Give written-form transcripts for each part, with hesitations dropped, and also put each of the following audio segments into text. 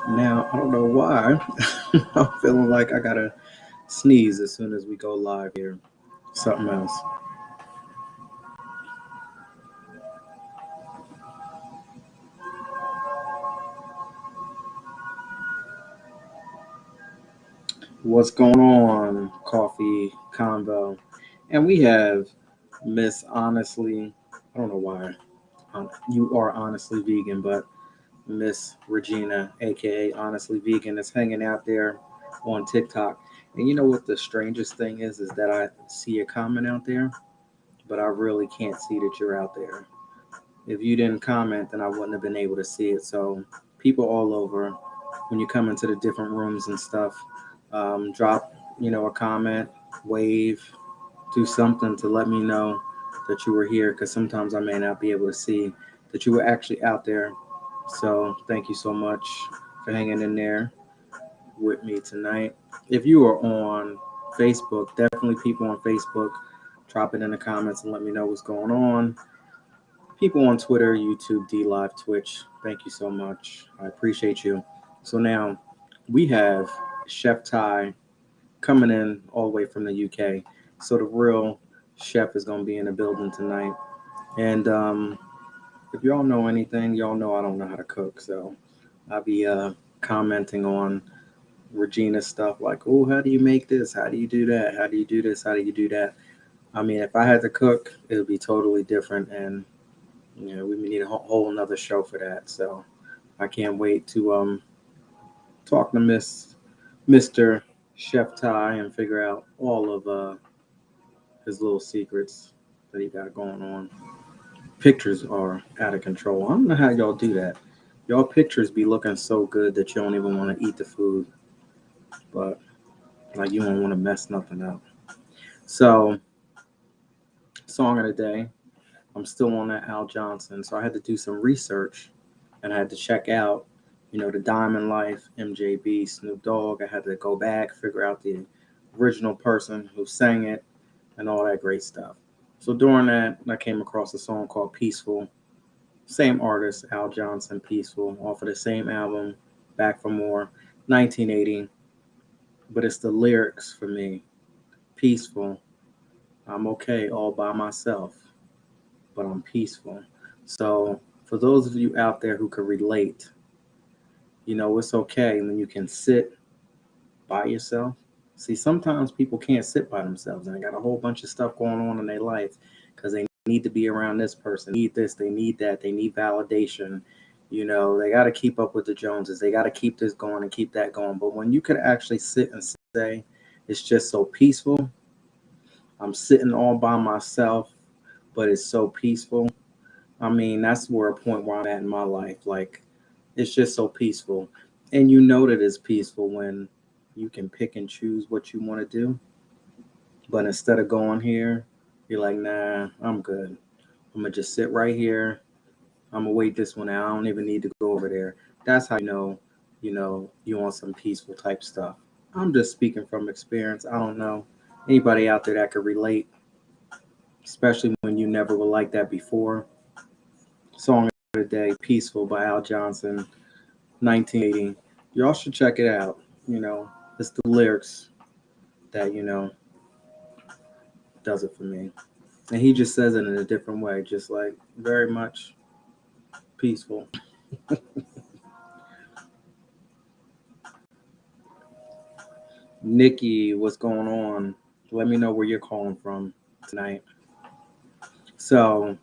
Now, I don't know why. I'm feeling like I gotta sneeze as soon as we go live here. Something else. What's going on, Coffee Convo? And we have Miss Honestly, I don't know why you are honestly vegan, but Miss Regina, aka Honestly Vegan, is hanging out there on TikTok. And you know what the strangest thing is that I see a comment out there, but I really can't see that you're out there. If you didn't comment, then I wouldn't have been able to see it. So people all over, when you come into the different rooms and stuff, drop a comment, wave, do something to let me know that you were here, because sometimes I may not be able to see that you were actually out there. So thank you so much for hanging in there with me tonight. If you are on Facebook, definitely people on Facebook, drop it in the comments and let me know what's going on. People on Twitter, YouTube, D Live, Twitch, thank you so much. I appreciate you. So now we have Chef Ty coming in all the way from the UK. So the real chef is going to be in the building tonight. And if y'all know anything, y'all know I don't know how to cook. So I'll be commenting on Regina's stuff like, oh, how do you make this? How do you do that? How do you do this? How do you do that? I mean, if I had to cook, it would be totally different. And we need a whole another show for that. So I can't wait to talk to Mister Chef Ty and figure out all of his little secrets that he got going on. Pictures are out of control. I don't know how y'all do that. Y'all pictures be looking so good that you don't even want to eat the food, but like you don't want to mess nothing up. So, song of the day. I'm still on that Al Johnson, so I had to do some research and I had to check out, the Diamond Life, MJB, Snoop Dogg. I had to go back, figure out the original person who sang it, and all that great stuff. So during that, I came across a song called Peaceful. Same artist, Al Johnson, Peaceful, off of the same album, Back for More, 1980. But it's the lyrics for me. Peaceful. I'm okay all by myself, but I'm peaceful. So for those of you out there who can relate, it's okay when you can sit by yourself. See, sometimes people can't sit by themselves and they got a whole bunch of stuff going on in their life because they need to be around this person, need this, they need that, they need validation. They got to keep up with the Joneses. They got to keep this going and keep that going. But when you could actually sit and say, it's just so peaceful, I'm sitting all by myself, but it's so peaceful. I mean, that's where a point where I'm at in my life. Like, it's just so peaceful. And you know that it's peaceful when you can pick and choose what you want to do. But instead of going here, you're like, nah, I'm good. I'm going to just sit right here. I'm going to wait this one out. I don't even need to go over there. That's how you want some peaceful type stuff. I'm just speaking from experience. I don't know anybody out there that could relate, especially when you never were like that before. Song of the day, Peaceful by Al Johnson, 1980. Y'all should check it out. It's the lyrics that, does it for me. And he just says it in a different way, just like very much peaceful. Nikki, what's going on? Let me know where you're calling from tonight. So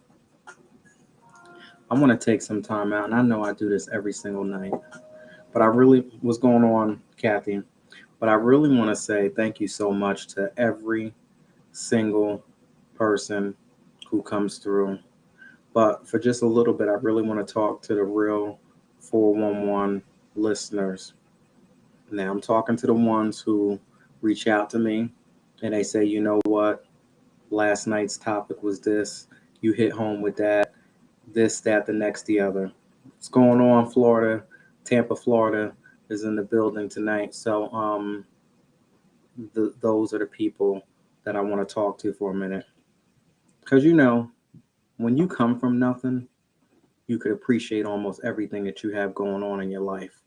I want to take some time out, and I know I do this every single night, but I really, what's going on, Kathy? But I really want to say thank you so much to every single person who comes through. But for just a little bit, I really want to talk to the real 411 listeners. Now, I'm talking to the ones who reach out to me and they say, you know what, last night's topic was this. You hit home with that, this, that, the next, the other. What's going on, Florida? Tampa, Florida is in the building tonight. So, those are the people that I want to talk to for a minute. Because, when you come from nothing, you could appreciate almost everything that you have going on in your life.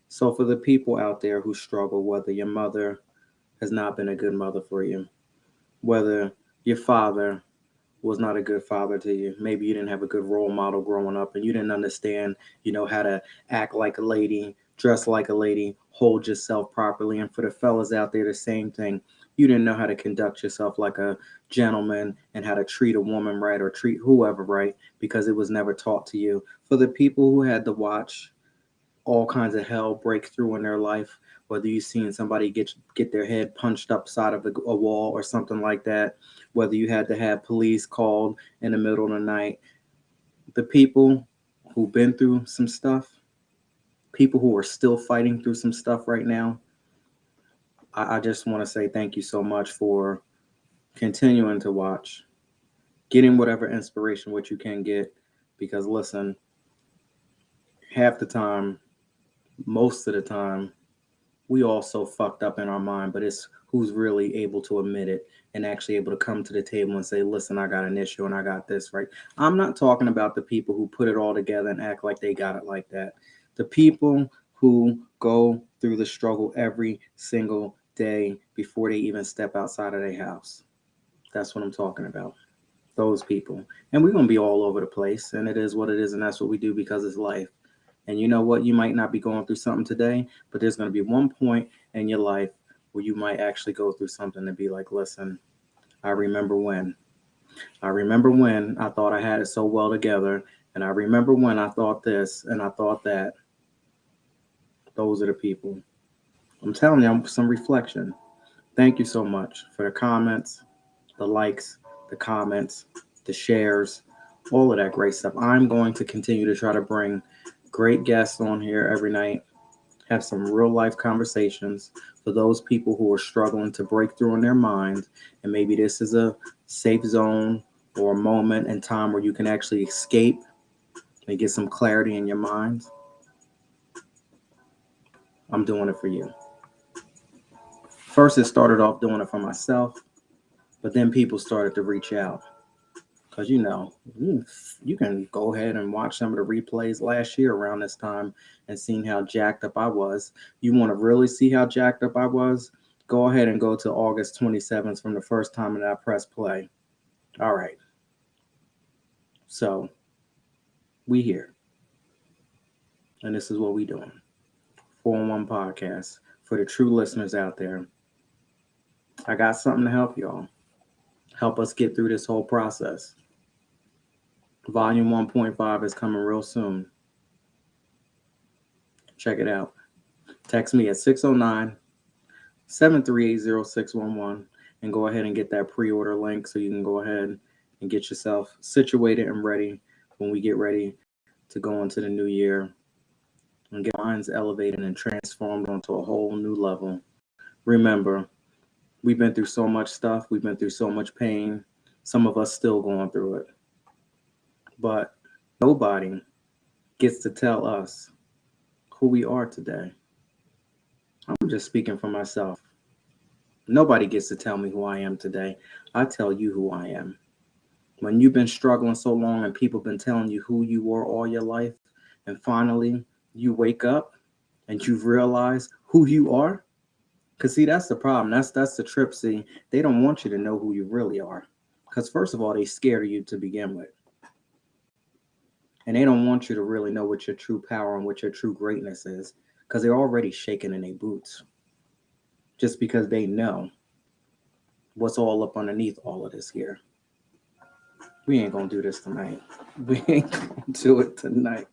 So for the people out there who struggle, whether your mother has not been a good mother for you, whether your father was not a good father to you, maybe you didn't have a good role model growing up and you didn't understand, how to act like a lady, dress like a lady, hold yourself properly. And for the fellas out there, the same thing. You didn't know how to conduct yourself like a gentleman and how to treat a woman right or treat whoever right because it was never taught to you. For the people who had to watch all kinds of hell break through in their life, whether you've seen somebody get their head punched upside of a wall or something like that, whether you had to have police called in the middle of the night. The people who've been through some stuff, people who are still fighting through some stuff right now, I just want to say thank you so much for continuing to watch, getting whatever inspiration what you can get, because listen, half the time, most of the time, we all so fucked up in our mind, but it's who's really able to admit it and actually able to come to the table and say, listen, I got an issue and I got this right. I'm not talking about the people who put it all together and act like they got it like that. The people who go through the struggle every single day before they even step outside of their house. That's what I'm talking about. Those people. And we're going to be all over the place. And it is what it is. And that's what we do because it's life. And you know what? You might not be going through something today, but there's going to be one point in your life where you might actually go through something and be like, listen, I remember when. I remember when I thought I had it so well together. And I remember when I thought this and I thought that. Those are the people. I'm telling you, some reflection. Thank you so much for the comments, the likes, the comments, the shares, all of that great stuff. I'm going to continue to try to bring great guests on here every night, have some real life conversations for those people who are struggling to break through in their mind. And maybe this is a safe zone or a moment in time where you can actually escape and get some clarity in your mind. I'm doing it for you. First, it started off doing it for myself, but then people started to reach out. Because, you can go ahead and watch some of the replays last year around this time and seeing how jacked up I was. You want to really see how jacked up I was? Go ahead and go to August 27th from the first time that I pressed play. All right. So we here. And this is what we doing. 4-in-1 podcast. For the true listeners out there, I got something to help y'all. Help us get through this whole process. Volume 1.5 is coming real soon. Check it out. Text me at 609-738-0611 and go ahead and get that pre-order link so you can go ahead and get yourself situated and ready when we get ready to go into the new year and get minds elevated and transformed onto a whole new level. Remember, we've been through so much stuff. We've been through so much pain. Some of us still going through it. But nobody gets to tell us who we are today. I'm just speaking for myself. Nobody gets to tell me who I am today. I tell you who I am. When you've been struggling so long and people been telling you who you were all your life, and finally you wake up and you've realized who you are. Because see, that's the problem. That's the trip. See, they don't want you to know who you really are. Because first of all, they scared of you to begin with. And they don't want you to really know what your true power and what your true greatness is. Because they're already shaking in their boots. Just because they know what's all up underneath all of this here. We ain't gonna do this tonight. We ain't gonna do it tonight.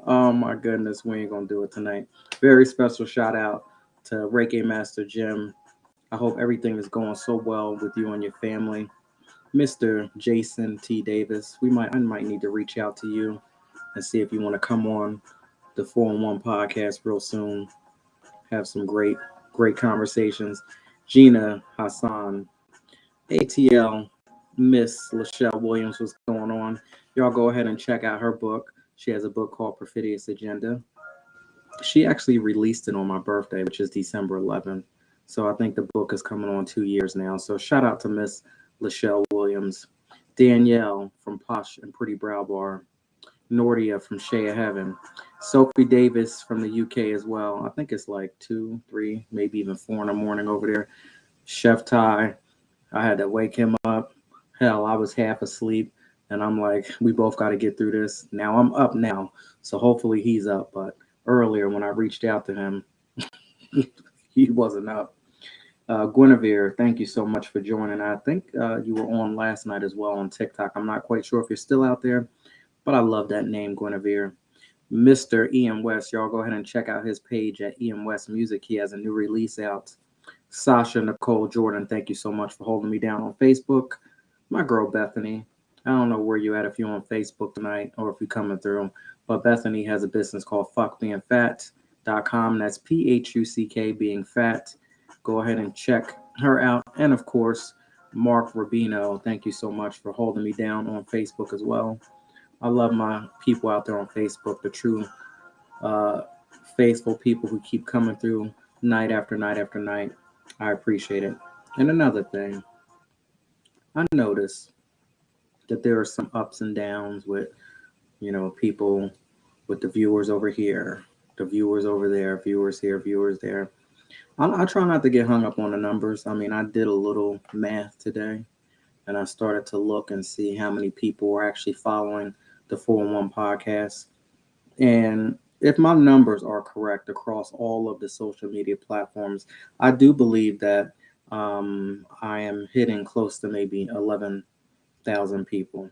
Oh my goodness, we ain't gonna do it tonight. Very special shout out to Reiki Master Jim. I hope everything is going so well with you and your family. Mr. Jason T. Davis, I might need to reach out to you and see if you want to come on the 4-in-1 podcast real soon. Have some great conversations. Gina Hassan, ATL, Miss Lachelle Williams, what's going on? Y'all go ahead and check out her book. She has a book called Perfidious Agenda. She actually released it on my birthday, which is December 11th. So I think the book is coming on 2 years now. So shout out to Miss Lachelle Williams. Danielle from Posh and Pretty Brow Bar. Nordia from Shea Heaven. Sophie Davis from the UK as well. I think it's like 2, 3, maybe even 4 in the morning over there. Chef Ty, I had to wake him up. Hell, I was half asleep. And I'm like, we both got to get through this. Now I'm up now. So hopefully he's up. But earlier when I reached out to him, he wasn't up. Guinevere, thank you so much for joining. I think you were on last night as well on TikTok. I'm not quite sure if you're still out there, but I love that name, Guinevere. Mr. Ian West, y'all go ahead and check out his page at Ian West Music. He has a new release out. Sasha Nicole Jordan, thank you so much for holding me down on Facebook. My girl Bethany, I don't know where you at, if you're on Facebook tonight or if you're coming through, but Bethany has a business called fuckbeingfat.com. That's PHUCK being fat. Go ahead and check her out. And of course, Mark Rubino, thank you so much for holding me down on Facebook as well. I love my people out there on Facebook, the true uh, faithful people who keep coming through night after night after night. I appreciate it. And another thing, I noticed that there are some ups and downs with, people, with the viewers over here, the viewers over there, viewers here, viewers there. I try not to get hung up on the numbers. I mean, I did a little math today and I started to look and see how many people were actually following the 411 podcast. And if my numbers are correct across all of the social media platforms, I do believe that I am hitting close to maybe 11,000 people.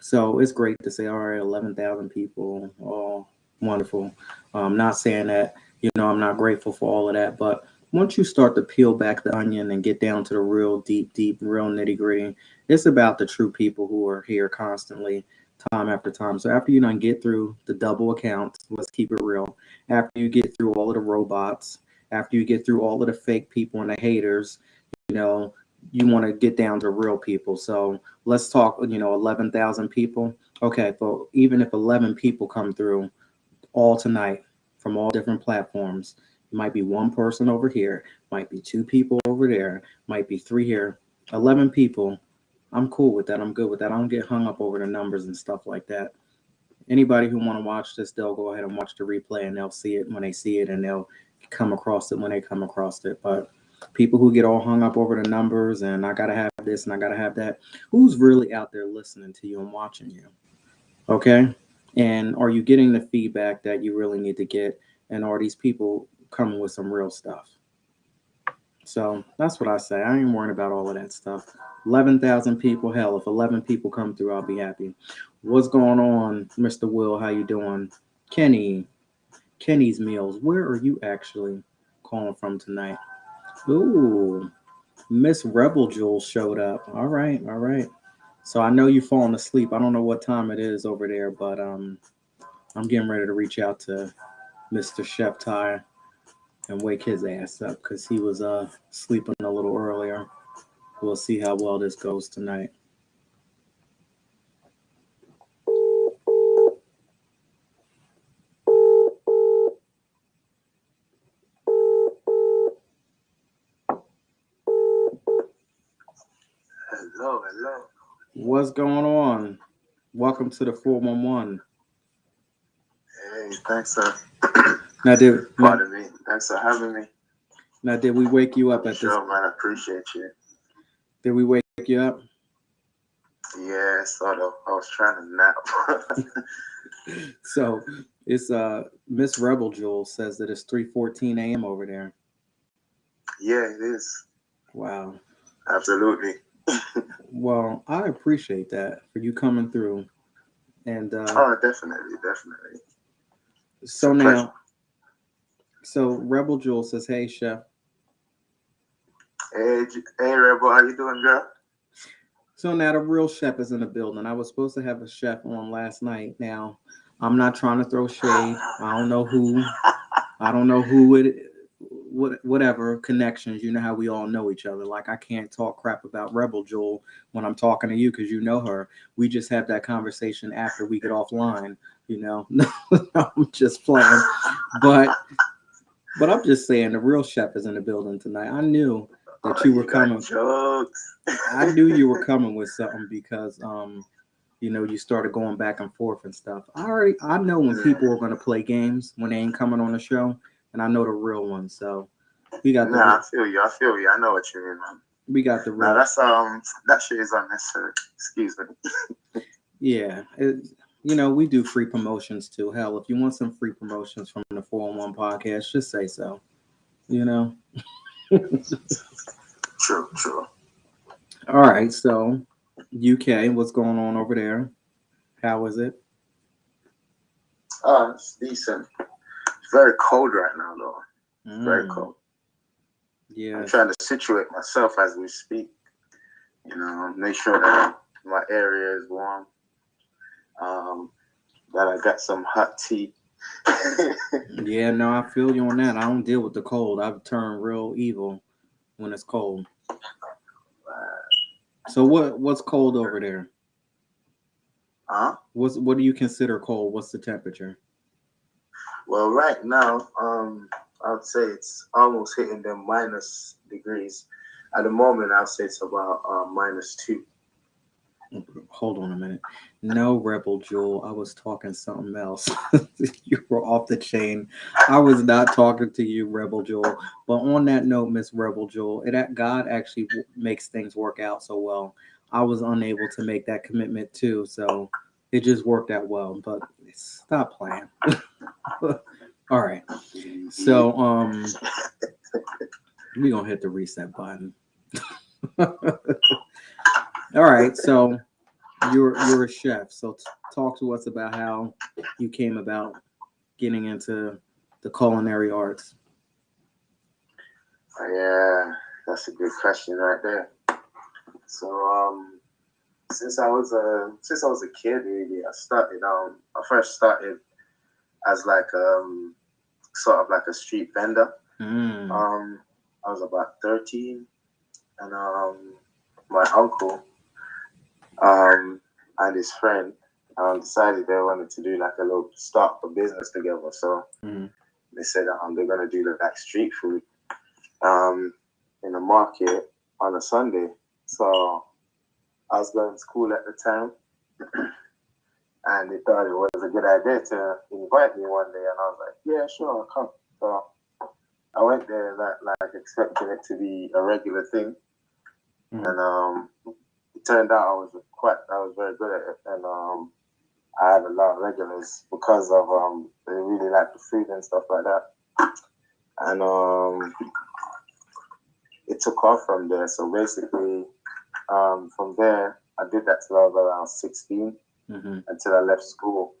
So it's great to say, all right, 11,000 people, oh, wonderful. I'm not saying that, I'm not grateful for all of that, but once you start to peel back the onion and get down to the real deep, deep, real nitty gritty, it's about the true people who are here constantly, time after time. So after you done get through the double accounts, let's keep it real. After you get through all of the robots, after you get through all of the fake people and the haters, you know, you want to get down to real people. So let's talk, 11,000 people. Okay, so even if 11 people come through all tonight from all different platforms, it might be one person over here, might be two people over there, might be three here, 11 people. I'm cool with that. I'm good with that. I don't get hung up over the numbers and stuff like that. Anybody who want to watch this, they'll go ahead and watch the replay and they'll see it when they see it and they'll come across it when they come across it. But people who get all hung up over the numbers and I gotta have this and I gotta have that, who's really out there listening to you and watching you? Okay. And are you getting the feedback that you really need to get? And are these people coming with some real stuff? So that's what I say. I ain't worrying about all of that stuff. 11,000 people, hell, if 11 people come through, I'll be happy. What's going on, Mr. Will? How you doing? Kenny's Meals. Where are you actually calling from tonight? Ooh, Miss Rebel Jewel showed up. All right, all right. So I know you've fallen asleep. I don't know what time it is over there, but I'm getting ready to reach out to Mr. Chef Ty and wake his ass up because he was sleeping a little earlier. We'll see how well this goes tonight. Hello, hello. What's going on? Welcome to the 411. Hey, thanks for Pardon me. Thanks for having me. Now, did we wake you up at sure, this? Man, I appreciate you. Did we wake you up? Yeah, sort of. I was trying to nap. So it's Miss Rebel Jewel says that it's 3:14 a.m. over there. Yeah, it is. Wow. Absolutely. Well, I appreciate that for you coming through. And oh, definitely. So now, so Rebel Jewel says, "Hey, Chef." Hey, Rebel, how you doing, girl? So now the real chef is in the building. I was supposed to have a chef on last night. Now, I'm not trying to throw shade. I don't know who it, whatever connections. You know how we all know each other. Like I can't talk crap about Rebel Jewel when I'm talking to you because you know her. We just have that conversation after we get offline. No, I'm just playing. But I'm just saying the real chef is in the building tonight. I knew that you were coming. Jokes. I knew you were coming with something because You started going back and forth and stuff. I know when Mm. people are going to play games when they ain't coming on the show, and I know the real ones. So we got the Nah, I feel you. I feel you. I know what you mean, man. we got the Now real. that's that shit is unnecessary. Excuse me. Yeah, we do free promotions too. Hell, if you want some free promotions from the 401 podcast, just say so. You know. True, true. All right, so UK, what's going on over there? How is it? It's decent. It's very cold right now, though. Very Mm, cold. I'm yes. trying to situate myself as we speak. Make sure that my area is warm. Um, that I got some hot tea. Yeah, no, I feel you on that. I don't deal with the cold. I've turned real evil when it's cold. So what's cold over there? Huh? What do you consider cold? What's the temperature? Well, right now, I would say it's almost hitting the minus degrees. At the moment, I'll say it's about -2. Hold on a minute. No, Rebel Jewel. I was talking something else. You were off the chain. I was not talking to you, Rebel Jewel. But on that note, Miss Rebel Jewel, God actually makes things work out so well. I was unable to make that commitment too, so it just worked out well. But stop playing. All right. So we gonna hit the reset button. All right. So you're a chef, so talk to us about how you came about getting into the culinary arts. Yeah, that's a good question right there. So, since I was a kid, really, I started. I first started as like sort of like a street vendor. Mm. Um, I was about 13, and my uncle um and his friend decided they wanted to do like a little start a business together. So Mm. they said they're gonna do like street food um in the market on a Sunday. So I was going to school at the time, and they thought it was a good idea to invite me one day, and I was like, yeah, sure, I'll come. So I went there like expecting it to be a regular thing, Mm. and it turned out I was very good at it, and I had a lot of regulars because of they really like the food and stuff like that, and it took off from there. So basically, from there, I did that till I was around 16 Mm-hmm. until I left school,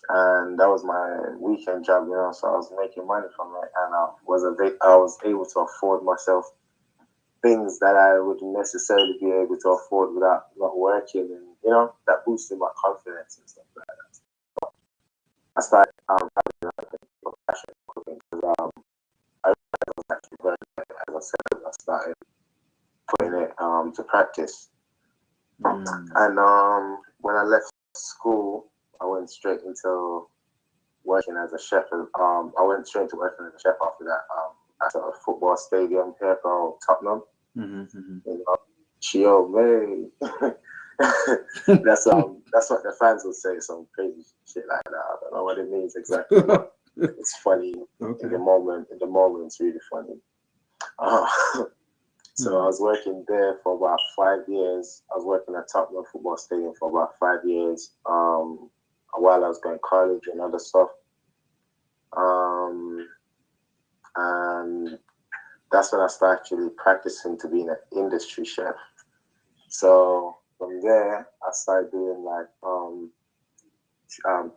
and that was my weekend job, So I was making money from it, and I was able to afford myself things that I wouldn't necessarily be able to afford without not working, and that boosted my confidence and stuff like that. I started having like a passion for cooking because I realized I was actually very good. As I said, I started putting it to practice, Mm. and when I left school, I went straight into working as a chef. I went straight to working as a chef after that at a football stadium here called Tottenham. Mm-hmm. You know, Chio May. That's what the fans will say, some crazy shit like that. I don't know what it means exactly, but it's funny in Okay. the moment. In the moment, it's really funny. Uh, so I Mm. was working there for about 5 years. I was working at Tottenham Football Stadium for about 5 years. While I was going to college and other stuff. Um, and that's when I started actually practicing to be an industry chef. So from there, I started doing like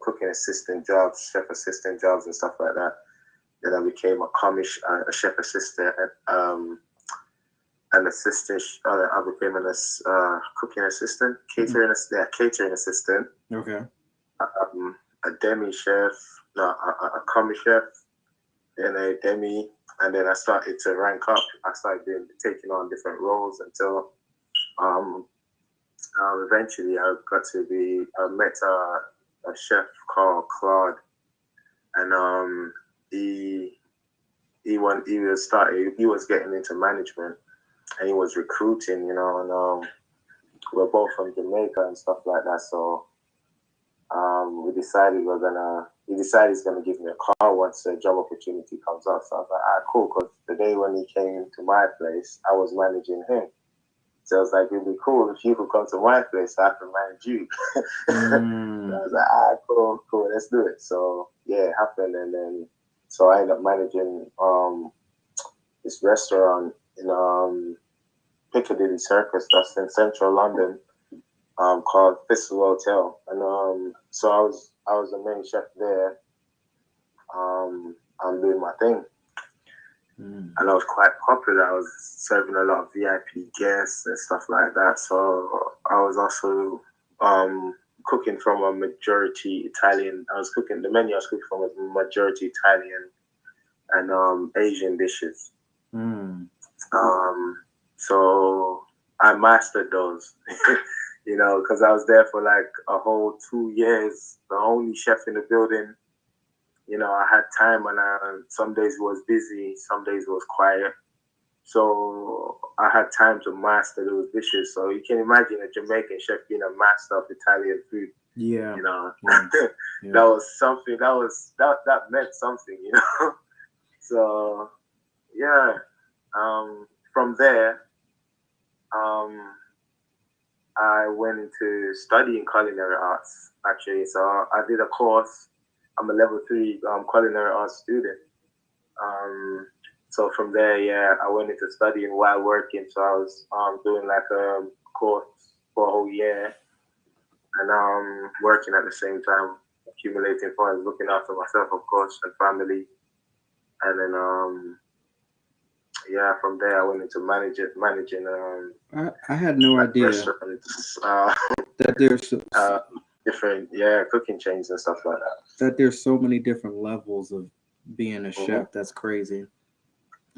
cooking assistant jobs, chef assistant jobs, and stuff like that. Then I became a chef assistant, an assistant. I became cooking assistant, catering assistant, Okay. a demi chef, no, a commis chef, then a demi, and then I started to rank up. I started taking on different roles until um, eventually I got to be. I met a chef called Claude, and he he was getting into management, and he was recruiting, and we're both from Jamaica and stuff like that. So we decided he decided he's gonna give me a car once a job opportunity comes up. So I was like, ah, cool. Because the day when he came to my place, I was managing him. So I was like, it'd be cool if you could come to my place, so I can manage you. So I was like, ah, cool, let's do it. So yeah, it happened, and then so I ended up managing this restaurant in Piccadilly Circus, that's in central London, called Thistle Hotel, and so I was the main chef there. I'm doing my thing, and I was quite popular. I was serving a lot of VIP guests and stuff like that. So I was also cooking from a majority Italian. I was cooking the menu. I was cooking from a majority Italian and Asian dishes. So I mastered those. You know, because I was there for like a whole 2 years, the only chef in the building. You know, I had time, and some days it was busy, some days it was quiet. So I had time to master those dishes. So you can imagine a Jamaican chef being a master of Italian food. Yeah. You know, Yeah. that was something. That meant something. You know. So yeah, from there, um, I went into studying culinary arts actually. So I did a course. I'm a level 3 culinary arts student. Um, so from there, yeah, I went into studying while working. So I was doing like a course for a whole year, and working at the same time, accumulating funds, looking after myself, of course, and family. And then yeah, from there I went into managing I had no like idea restaurants, that there's uh, different cooking chains and stuff like that. so many different levels of being a Hmm. chef. That's crazy.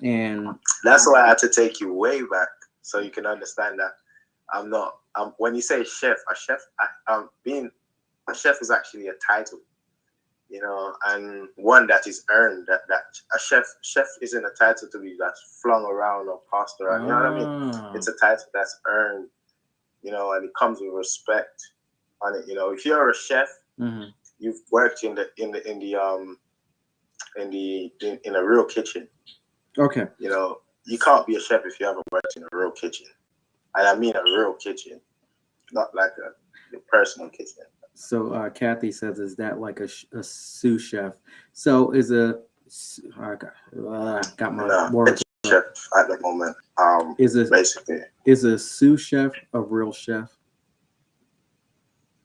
And That's why I had to take you way back so you can understand that I'm not. When you say chef, being a chef is actually a title, you know, and one that is earned. That a chef isn't a title to be that's flung around or passed around. You know what I mean? It's a title that's earned, you know, and it comes with respect on it. You know, if you're a chef, you've worked in a real kitchen. Okay. You know, you can't be a chef if you haven't worked in a real kitchen. And I mean a real kitchen, not like a personal kitchen. So Kathy says, "Is that like a sous chef?" So is got my No, words. chef at the moment. Is a Basically. is a sous chef a real chef?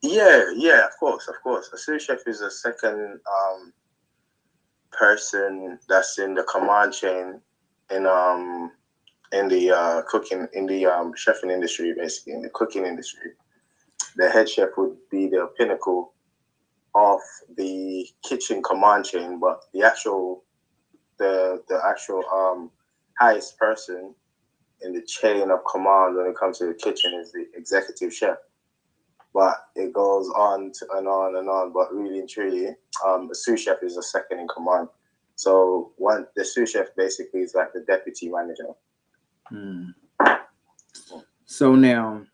Yeah, of course, of course. A sous chef is a second person that's in the command chain in the cooking in the chefing industry, basically in the cooking industry. The head chef would be the pinnacle of the kitchen command chain, but the actual highest person in the chain of command when it comes to the kitchen is the executive chef. But it goes on and on and on. But really and truly, a sous chef is a second in command. So the sous chef basically is like the deputy manager. So now,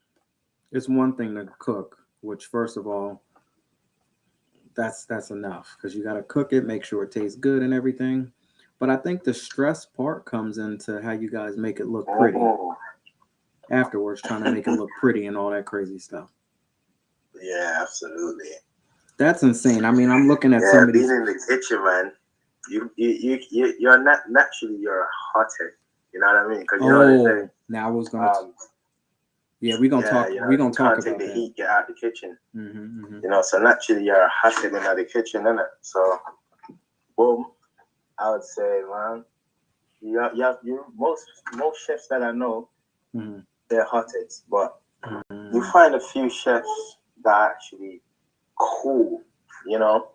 it's one thing to cook, which first of all, that's enough because you got to cook it, make sure it tastes good and everything. But I think the stress part comes into how you guys make it look pretty Oh, afterwards, trying to make it look pretty and all that crazy stuff. yeah, absolutely. That's insane. I mean, I'm looking at Yeah, some of being these. in the kitchen, man, you're not naturally you're a hothead. You know what I mean? Because you know what they say. Oh, now I was gonna. Um, Yeah, we're gonna yeah, talk. you know, We're if gonna you talk can't take about the that. heat, get out the kitchen. Mm-hmm. You know, so naturally you're a hothead in the kitchen, innit? So, boom, I would say, man, most chefs that I know, Mm-hmm. they're hotheads, but you Mm-hmm. find a few chefs that are actually cool, you know,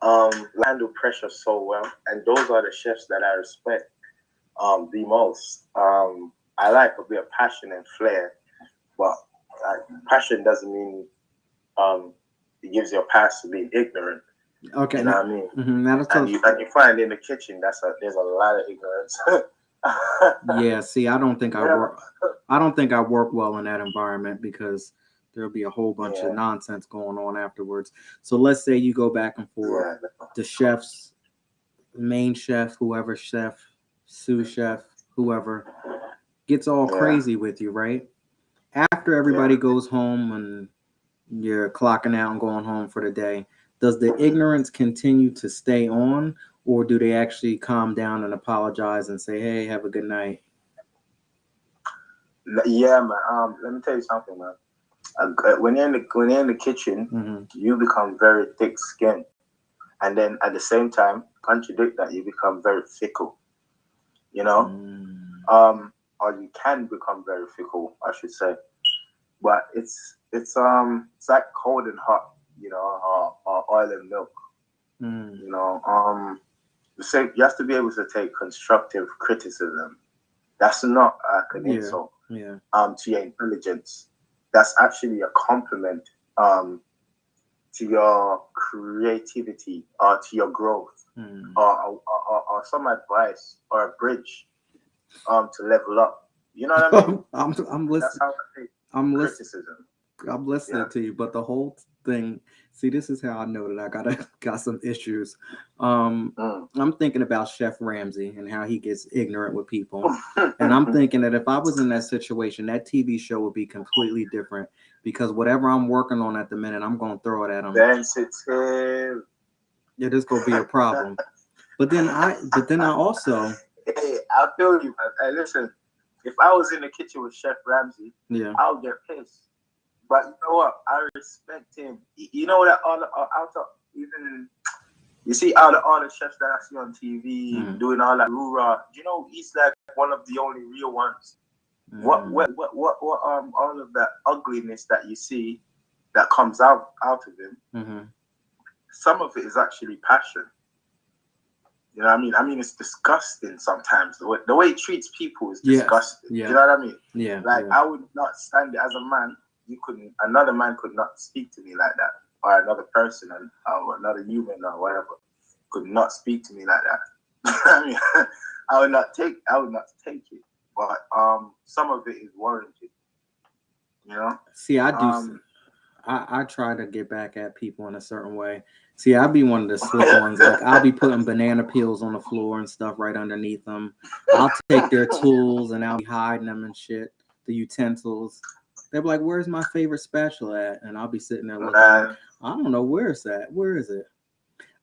handle pressure so well, and those are the chefs that I respect the most. I like a bit of passion and flair, but passion doesn't mean um, it gives you a pass to being ignorant. Okay. You know what I mean? Now let's talk. And you find in the kitchen there's a lot of ignorance. Yeah. See, I don't think I Yeah, work. I don't think I work well in that environment because there'll be a whole bunch of Yeah, nonsense going on afterwards. So let's say you go back and forth, yeah, the chefs, main chef, whoever chef, sous chef, whoever gets all yeah, crazy with you, right? After yeah. everybody goes home and you're clocking out and going home for the day, does the ignorance continue to stay on, or do they actually calm down and apologize and say, "Hey, have a good night"? Yeah, man. Let me tell you something, man. When you're in the kitchen, Mm-hmm. you become very thick skinned, and then at the same time, contradict that, you become very fickle. You know, Mm. or you can become very fickle, I should say. But it's like cold and hot, or oil and milk. Mm. You know, you have to be able to take constructive criticism. That's not an Yeah, insult yeah. to your intelligence. That's actually a compliment to your creativity or to your growth, Mm. or some advice or a bridge to level up. You know what I mean? I'm That's listening. how I take I'm listening. criticism. I'm Yeah. listening to you, but the whole thing. See, this is how I know that I got some issues. Um, Mm. I'm thinking about Chef Ramsay and how he gets ignorant with people, and I'm thinking that if I was in that situation, that TV show would be completely different because whatever I'm working on at the minute, I'm gonna throw it at him. Sensitive. Yeah, this gonna be a problem. But then I also, Hey, I feel you, man. Hey, listen, if I was in the kitchen with Chef Ramsay, yeah, I would get pissed. But you know what? I respect him. You know that out of even you see all the chefs that I see on TV mm, doing all that rura. You know, he's like one of the only real ones. mm, What all of that ugliness that you see that comes out of him, mm-hmm. some of it is actually passion. You know what I mean? I mean, it's disgusting sometimes. The way he treats people is Yes, disgusting. You yeah, know what I mean? yeah, Like, yeah. I would not stand it as a man. Another man could not speak to me like that, or another person, or another human, or whatever, could not speak to me like that. I mean, I would not take it. But some of it is warranted. You know? See, I do. Um, I try to get back at people in a certain way. See, I'll be one of the slick ones. Like I'll be putting banana peels on the floor and stuff right underneath them. I'll take their tools and I'll be hiding them and shit. The utensils. They'll be like, "Where's my favorite spatula at?" And I'll be sitting there looking like, man, "I don't know where's that. Where is it?"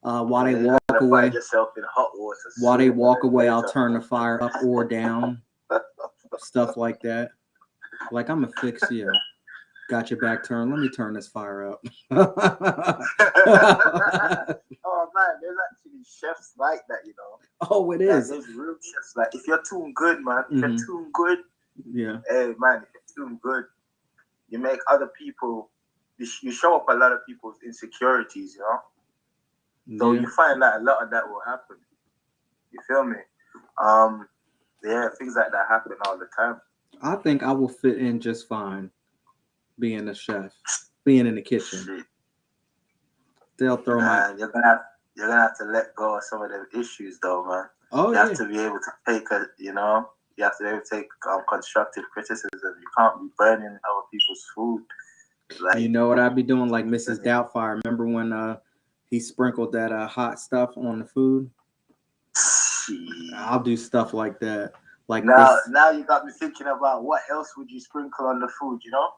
While they yeah, you walk gotta find away, yourself in hot water while they sooner walk than away, I'll later. turn the fire up or down. Stuff like that. Like I'm gonna fix you. Got your back turned. Let me turn this fire up. Oh man, there's actually chefs like that, you know. Oh, it Like, is. there's real chefs. Like, if you're too good, man, if you're Mm-hmm. too good, Yeah. hey man, if you're too good, you make other people, you show up a lot of people's insecurities, you know. So Yeah. you find that a lot of that will happen. You feel me? Um, yeah, things like that happen all the time. I think I will fit in just fine being a chef, being in the kitchen. Shit, They'll throw my. man, you're gonna have to let go of some of the issues, though, man. Oh You have yeah. to be able to take you have to be able to take constructive criticism. You can't be burning other people's food. You Like, know what I'd be doing, like Mrs. Doubtfire. Remember when he sprinkled that hot stuff on the food? shit. I'll do stuff like that. Like Now, this. now you got me thinking about what else would you sprinkle on the food, you know?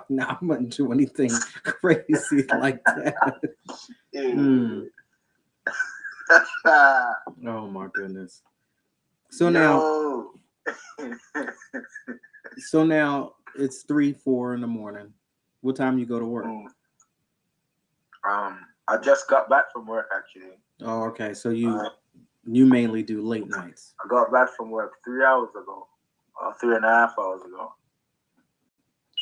Now I wouldn't do anything crazy like that. Mm. Oh my goodness. So now, Yo. so now it's 3, 4 in the morning. What time you go to work? Mm. I just got back from work, actually. Oh, okay. So Uh, you mainly do late nights. I got back from work 3 hours ago, or 3.5 hours ago.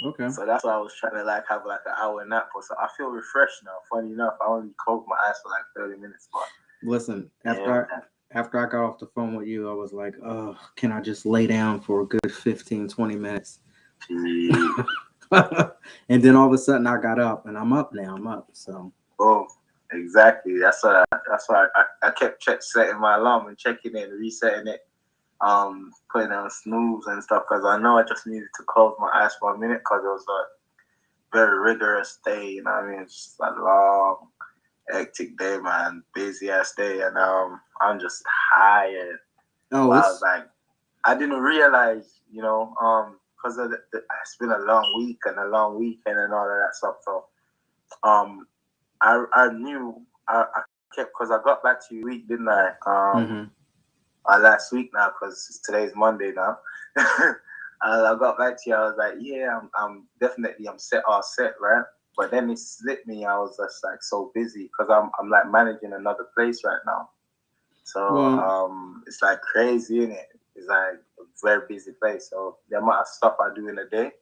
Okay. So that's why I was trying to like have like an hour nap. So I feel refreshed now. Funny enough, I only closed my eyes for like 30 minutes, but Listen, yeah, after I got off the phone with you, I was like, oh, can I just lay down for a good 15, 20 minutes? man. And then all of a sudden I got up and I'm up now. I'm up. So Boom. Exactly. That's why I kept setting my alarm and checking it and resetting it. putting on snooze and stuff because I know I just needed to close my eyes for a minute because it was a very rigorous day. You know what I mean? It's just a long, hectic day, man. Busy ass day, and I'm just tired. Oh, But I was it's like, I didn't realize, because it's been a long week and a long weekend and all of that stuff. So, um, I knew I kept because I got back to you week, didn't I? mm-hmm. Last week now because today's Monday now. I got back to you. I was like, yeah, I'm definitely I'm set, all set, right? But then it slipped me. I was just like so busy because I'm like managing another place right now. So Well, it's like crazy, is it? It's like a very busy place. So the amount of stuff I do in a day,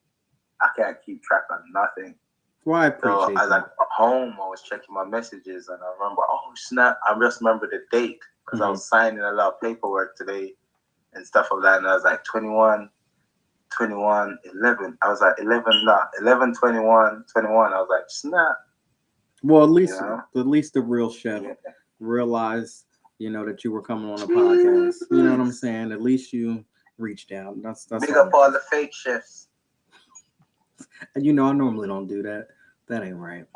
I can't keep track of nothing. well, I So appreciate as I that. got home, I was checking my messages, and I remember, oh snap! I just remember the date because I Mm-hmm. was signing a lot of paperwork today and stuff like that. And I was like 21, 21, 11. I was like 11, nah, 11, 21, 21. I was like, snap, Well, you know? at least the real chef Yeah. realized, that you were coming on a podcast. You know what I'm Jeez. saying? At least you reached out. That's Big all up that all counts. the fake chefs. And I normally don't do that. That ain't right.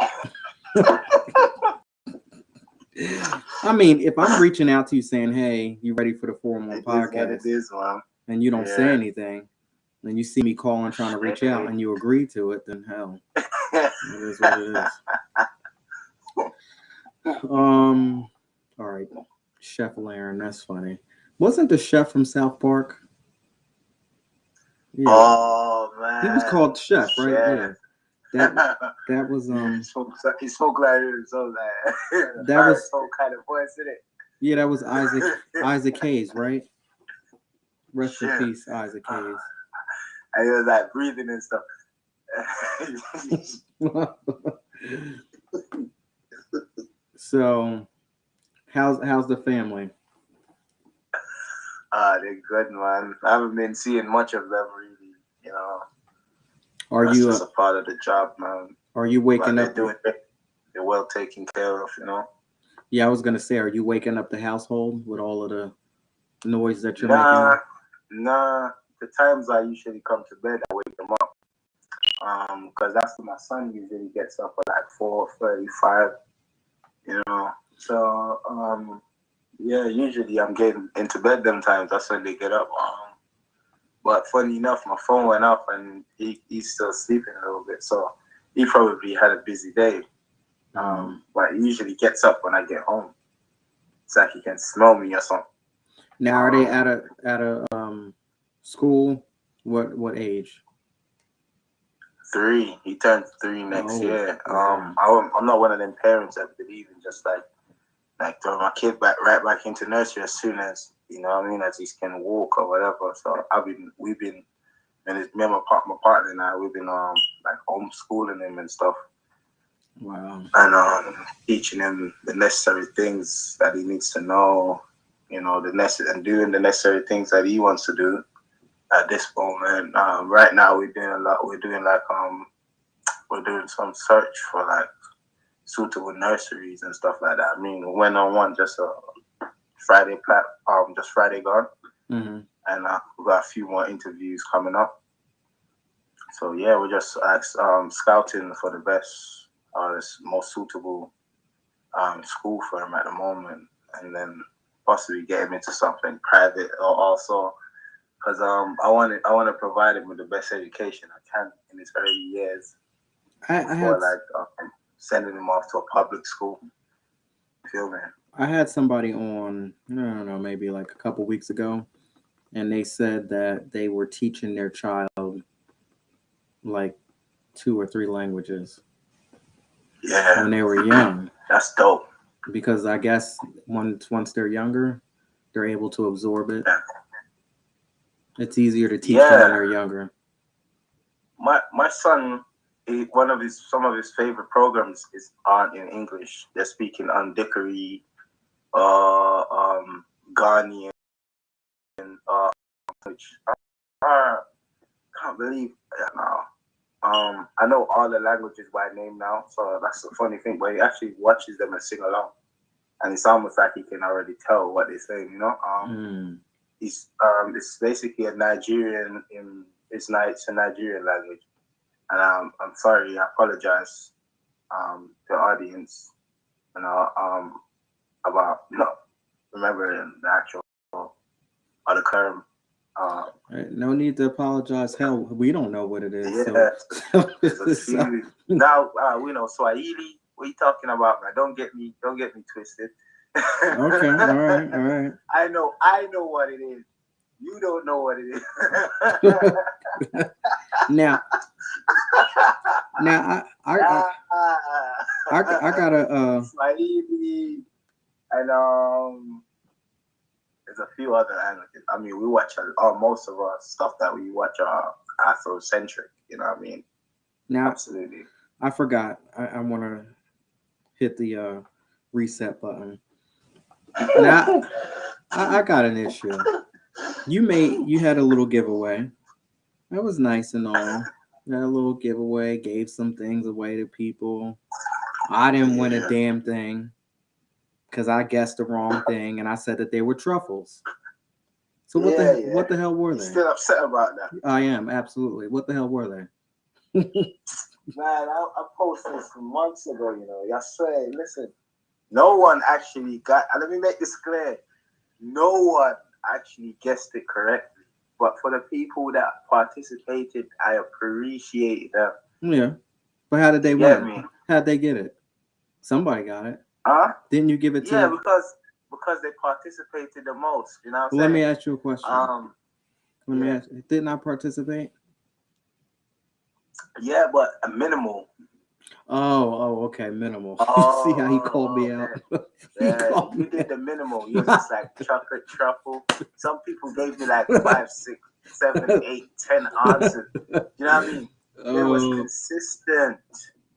I mean, if I'm reaching out to you saying, "Hey, you ready for the 4-1 It is what it podcast?" is, man. and you don't say Yeah. anything, and you see me calling trying to reach out, Hey. and you agree to it, then hell, it is what it is. Um, all right, Chef Laren, that's funny. Wasn't the chef from South Park? Yeah, Oh he was man, called Chef, right? chef. Yeah, that that was He spoke like so like that was baritone kind of voice, isn't it? yeah, that was Isaac Hayes, right? Rest in Chef. peace, Isaac Hayes. And he was like breathing and stuff. So, how's the family? They're good, man. I haven't been seeing much of them really. You know, Are that's you just a part of the job, man. are you But waking they're up? doing it. They're well taken care of, you know. Yeah, I was gonna say, are you waking up the household with all of the noise that you're Nah, making? nah. The times I usually come to bed, I wake them up. Because that's when my son usually gets up at like 4:35. You know, so yeah, usually I'm getting into bed them times. That's when they get up. But funny enough, my phone went off and he's still sleeping a little bit. So he probably had a busy day. Mm. But he usually gets up when I get home. It's like he can smell me or something. Now, are they Um, at a school? What age? 3. He turns 3 next Oh, year. wow. I'm not one of them parents that believe in just like throw my kid right back into nursery as soon as what I mean, as he can walk or whatever. So we've been and it's me and my partner and I we've been like homeschooling him and stuff Wow. and teaching him the necessary things that he needs to know, the necessary and doing the necessary things that he wants to do at this moment. Right now we're doing a lot. We're doing some search for like suitable nurseries and stuff like that. I mean, we went on one just a just Friday gone, Hmm. and we got a few more interviews coming up. So yeah, we're just scouting for the best, most suitable school for him at the moment, and then possibly get him into something private or also because I want to provide him with the best education I can in his early years I before had like sending him off to a public school. Feel me? I had somebody on, I don't know, maybe like a couple weeks ago, and they said that they were teaching their child like 2 or 3 languages Yeah, when they were young, that's dope. because I guess once they're younger, they're able to absorb it. Yeah, It's easier to teach them when yeah. they're younger. My son, one of his some of his favorite programs is on in English. They're speaking on Dickory, Ghanaian, which I can't believe. Yeah, no. I know all the languages by name now, so that's the funny thing. But he actually watches them and sing along, and it's almost like he can already tell what they're saying. Mm. It's basically a Nigerian it's a Nigerian language, and I'm sorry, I apologize to the audience, you know, about remembering the actual or the term. Um, Right, no need to apologize. Hell, we don't know what it is. So, yeah, so now we know Swahili. What are you talking about, man? Don't get me twisted. okay, all right, all right. I know what it is. You don't know what it is. now, now, I gotta. Swahili and there's a few other languages. I mean, we watch most of our stuff that we watch are Afrocentric. You know what I mean? Now, Absolutely. I forgot. I want to hit the reset button. Now, I got an issue. You had a little giveaway. That was nice and all. You had a little giveaway, gave some things away to people. I didn't win a Yeah, damn thing because I guessed the wrong thing and I said that they were truffles. So yeah. what the hell were You they? still upset about that? I am absolutely. What the hell were they? Man, I posted this months ago. I swear. Listen, no one actually got. And let me make this clear. No one actually guessed it correctly. But for the people that participated, I appreciate them. Yeah, but how did they You get win? me? How'd they get it? Somebody got it. Huh? Didn't you give it Yeah, to? because they participated the most. You know what Well, I'm let me saying? ask you a question. Let me Yeah, ask. Didn't I participate? yeah, but a minimal. Okay, minimal. You see how he called me Oh, out? man. He Yeah, called you me did the minimal. You was just like chocolate truffle. Some people gave me like 5, 6, 7, out. 8, 10 answers. You know what I mean? It was Oh, consistent.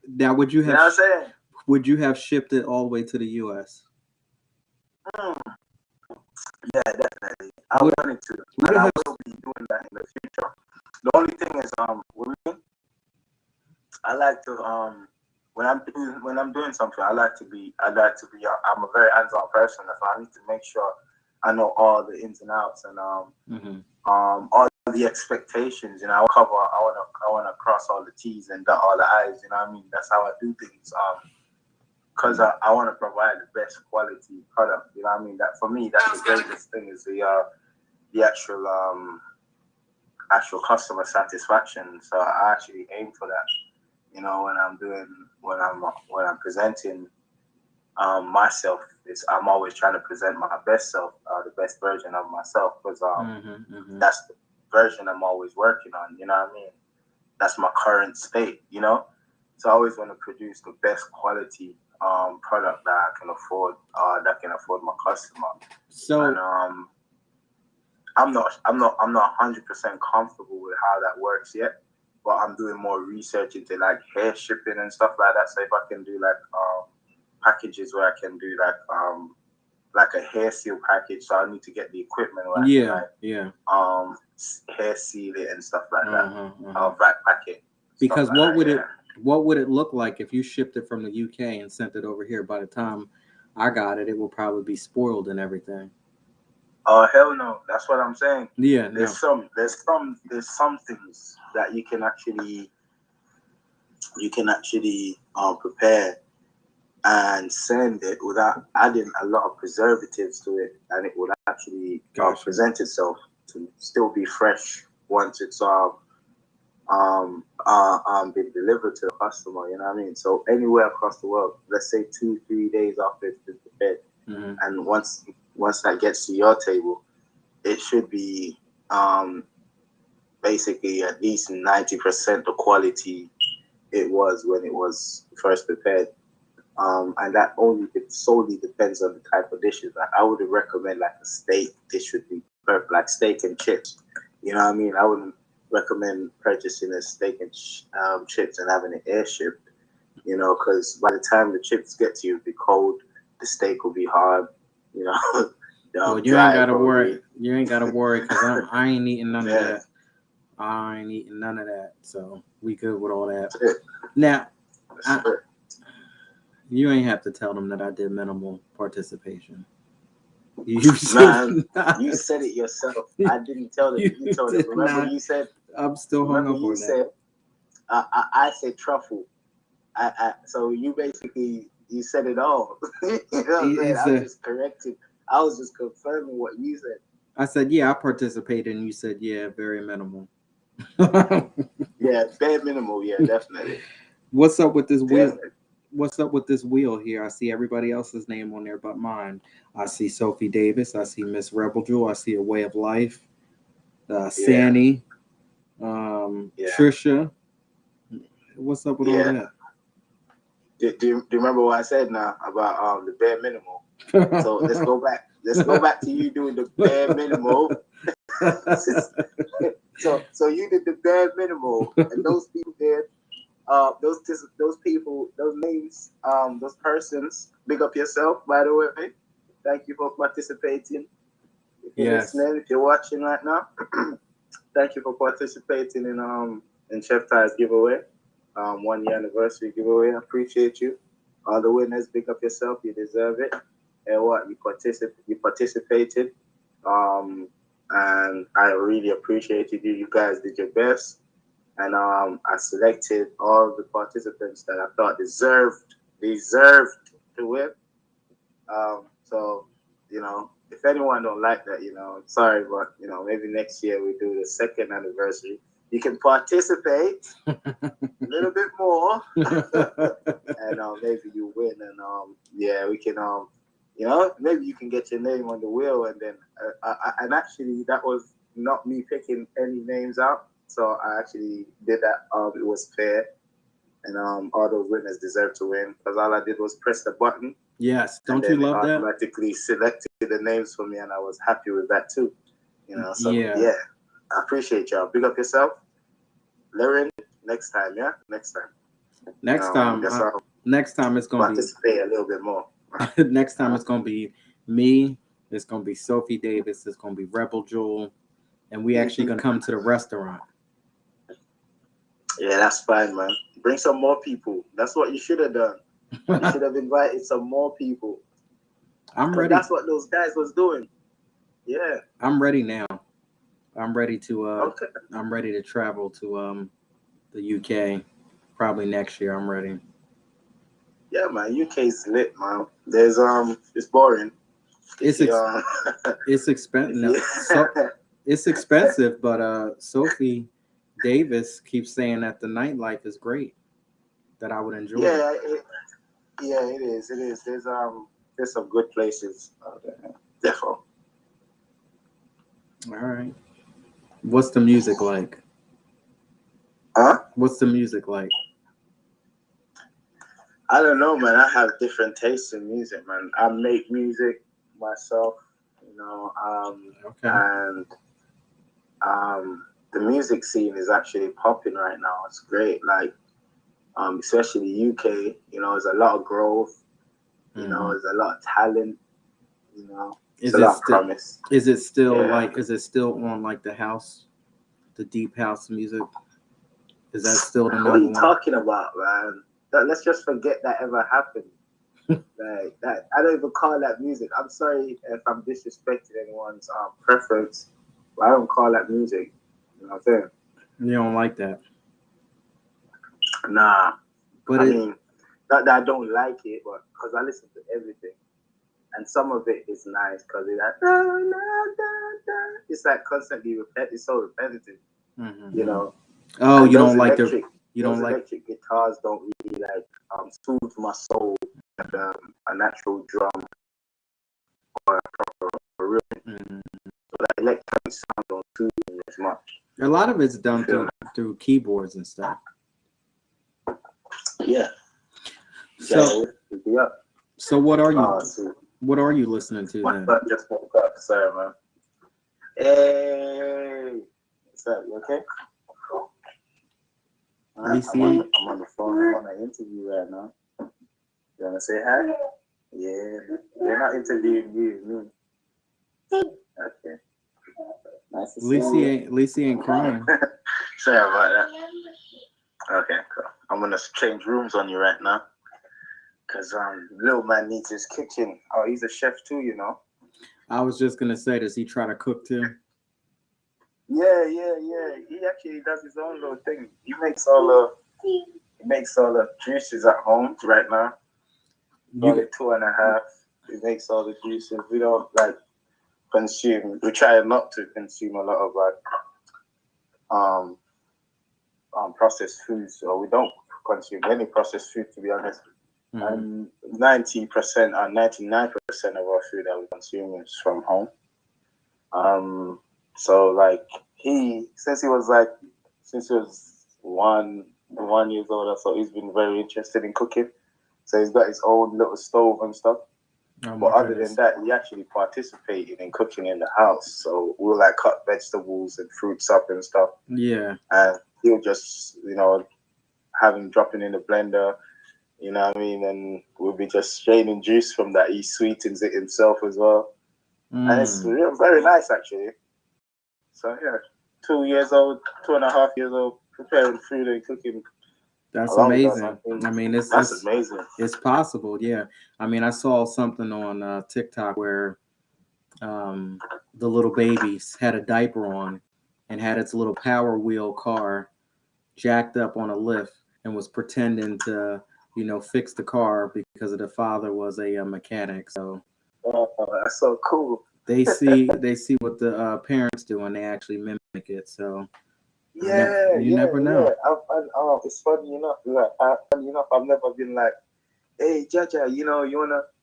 now You know what I'm saying? would you have shipped it all the way to the U.S.? Mm, yeah, definitely. I Would wanted to, would and it I have? will be doing that in the future. The only thing is, with me, I like to when I'm doing something, I'm a very hands-on person, so I need to make sure I know all the ins and outs and Mhm. all the expectations. I wanna cross all the T's and dot all the I's. You know what I mean? That's how I do things. Because I want to provide the best quality product. You know what I mean? That for me, that's the greatest thing is the actual customer satisfaction. So I actually aim for that. When I'm doing when I'm presenting myself, I'm always trying to present my best self, the best version of myself, because Mhm. Mhm. that's the version I'm always working on. You know what I mean? That's my current state. So I always want to produce the best quality product that I can afford, that can afford my customer. And So I'm not 100% comfortable with how that works yet, but I'm doing more research into like hair shipping and stuff like that. So if I can do like packages where I can do like a hair seal package, so I need to get the equipment where I can yeah, like yeah. hair seal it and stuff like that. Uh-huh, uh-huh. Backpack it, stuff Because like that. Yeah. what would it look like if you shipped it from the UK and sent it over here? By the time I got it, it will probably be spoiled and everything. Oh hell no! That's what I'm saying. Yeah, There's no. some things that you can actually prepare and send it without adding a lot of preservatives to it, and it would actually Gotcha. present itself to still be fresh once it's been delivered to the customer. You know what I mean? So anywhere across the world, let's say 2-3 days after it's been prepared, Hmm. and once that gets to your table, it should be basically at least 90% the quality it was when it was first prepared. And that only solely depends on the type of dishes. Like I would recommend like a steak dish would be perfect, like steak and chips. You know what I mean? I wouldn't recommend purchasing a steak and chips and having it air shipped. Because by the time the chips get to you, it'll be cold. The steak will be hard. You know, Well, you ain't dry gotta worry. probably. You ain't gotta worry because I ain't eating none of Yeah, that. I ain't eating none of that. So we good with all that. that's it. Now, That's I, it. you ain't have to tell them that I did minimal participation. You did Man, not. you said it yourself. I didn't tell them. You You told them. did Remember, not. you said. I'm still hung Remember, up you on that. said. I said truffle. So you basically you said it all. You know what I'm saying? It's I was a. just correcting. I was just confirming what you said. I said, yeah, I participated, and you said, yeah, very minimal. Yeah, bare minimal. Yeah, definitely. What's up with this wheel? Definitely. What's up with this wheel here? I see everybody else's name on there but mine. I see Sophie Davis. I see Miss Rebel Jewel. I see A Way of Life. Yeah, Sandy. yeah, Trisha. What's up with all yeah. that? Do you remember what I said now about the bare minimal? So let's go back. Let's go back to you doing the bare minimal. So you did the bare minimal, and those people did. Those people, those names, those persons. Big up yourself, by the way. Thank you for participating. If you're Yes. listening, if you're watching right now, thank you for participating in Chef Ty's giveaway, 1 year anniversary giveaway. I appreciate you. All the winners, big up yourself. You deserve it. And what you participated, and I really appreciated you. You guys did your best, and I selected all the participants that I thought deserved to win. So if anyone don't like that, I'm sorry, but maybe next year we do the second anniversary. You can participate a little bit more, and maybe you win, and yeah, we can maybe you can get your name on the wheel, and then and actually that was not me picking any names out, so I actually did that. It was fair, and all those winners deserve to win because all I did was press the button, Yes. and Don't you then it love that? automatically selected the names for me, and I was happy with that too. So Yeah. yeah, I appreciate y'all. Big up yourself, Laren. Next time, yeah, next time. Next time, Guess I'll next time it's gonna be participate a little bit more. next time Uh, it's gonna be me. It's gonna be Sophie Davis. It's gonna be Rebel Jewel, and we actually gonna come to the restaurant. yeah, that's fine, man. Bring some more people. That's what you should have done. You should have invited some more people I'm because ready. that's what those guys was doing. Yeah. I'm ready now. I'm ready to. Okay. I'm ready to travel to the UK. Probably next year. I'm ready. Yeah, man. UK's lit, man. It's boring. If It's you ex- it's if expensive. you, So it's expensive, but Sophie Davis keeps saying that the nightlife is great. That I would enjoy it. yeah, yeah, it is. It is. There's some good places out there. Definitely. All right. What's the music like? Huh? What's the music like? I don't know, man. I have different tastes in music, man. I make music myself, Okay. and the music scene is actually popping right now. It's great, like especially UK. There's a lot of growth. Hmm. There's a lot of talent. It's a Is it lot of still? promise. Is it still Yeah. like? Is it still on like the house, the deep house music? Is that still the What are number you one? talking about, man? Let's just forget that ever happened. Like that, I don't even call that music. I'm sorry if I'm disrespecting anyone's preference, but I don't call that music. You know what I'm saying? You don't like that, Nah, but I it. mean, not that I don't like it, but because I listen to everything, and some of it is nice because it's like it's like constantly repetitive. It's so repetitive, you Hmm. know. Oh, And you don't like the. You those don't like. electric guitars don't really like soothe my soul like a natural drum for real. Mhm. So that electronic sound don't soothe me as much. A lot of it's You done feel through keyboards and stuff. me? Yeah. So Yeah. so what are you? Oh, see. What are you listening to My then? son just woke up. Sorry, man. Hey. What's up? You okay? Lisi. I'm on the phone. I'm on an interview right now. You want to say hi? Yeah. They're not interviewing you, me. Okay. Nice to see you. Lisi ain't crying. Sorry about that. Okay, cool. I'm gonna change rooms on you right now, cause little man needs his kitchen. Oh, he's a chef too, I was just gonna say, does he try to cook too? Yeah, yeah, yeah. He actually does his own little thing. He makes all the juices at home right now. He's You only two and a half. He makes all the juices. We don't like consume. We try not to consume a lot of like um processed foods, or we don't consume any processed food to be honest. mm, And 90% or 99% of our food that we consume is from home. Um, so like since he was 1 years old or so, he's been very interested in cooking. So he's got his own little stove and stuff. oh But my other than goodness. that, he actually participated in cooking in the house. So we'll like cut vegetables and fruits up and stuff, Yeah. and he'll just have him dropping in the blender. You know what I mean? And we'll be just straining juice from that. He sweetens it himself as well, and it's Mm, very nice actually. So yeah, 2 years old, 2.5 years old, preparing food and cooking that's along with us. I amazing. think I mean, that's amazing. it's possible. Yeah. I mean, I saw something on TikTok where um, the little baby had a diaper on and had its little Power Wheel car jacked up on a lift and was pretending to, fix the car because the father was a mechanic. So Oh, that's so cool. they see what the parents do and they actually mimic it. So Yeah, you yeah, never know. yeah. It's funny enough. I've never been like, "Hey, Jaja,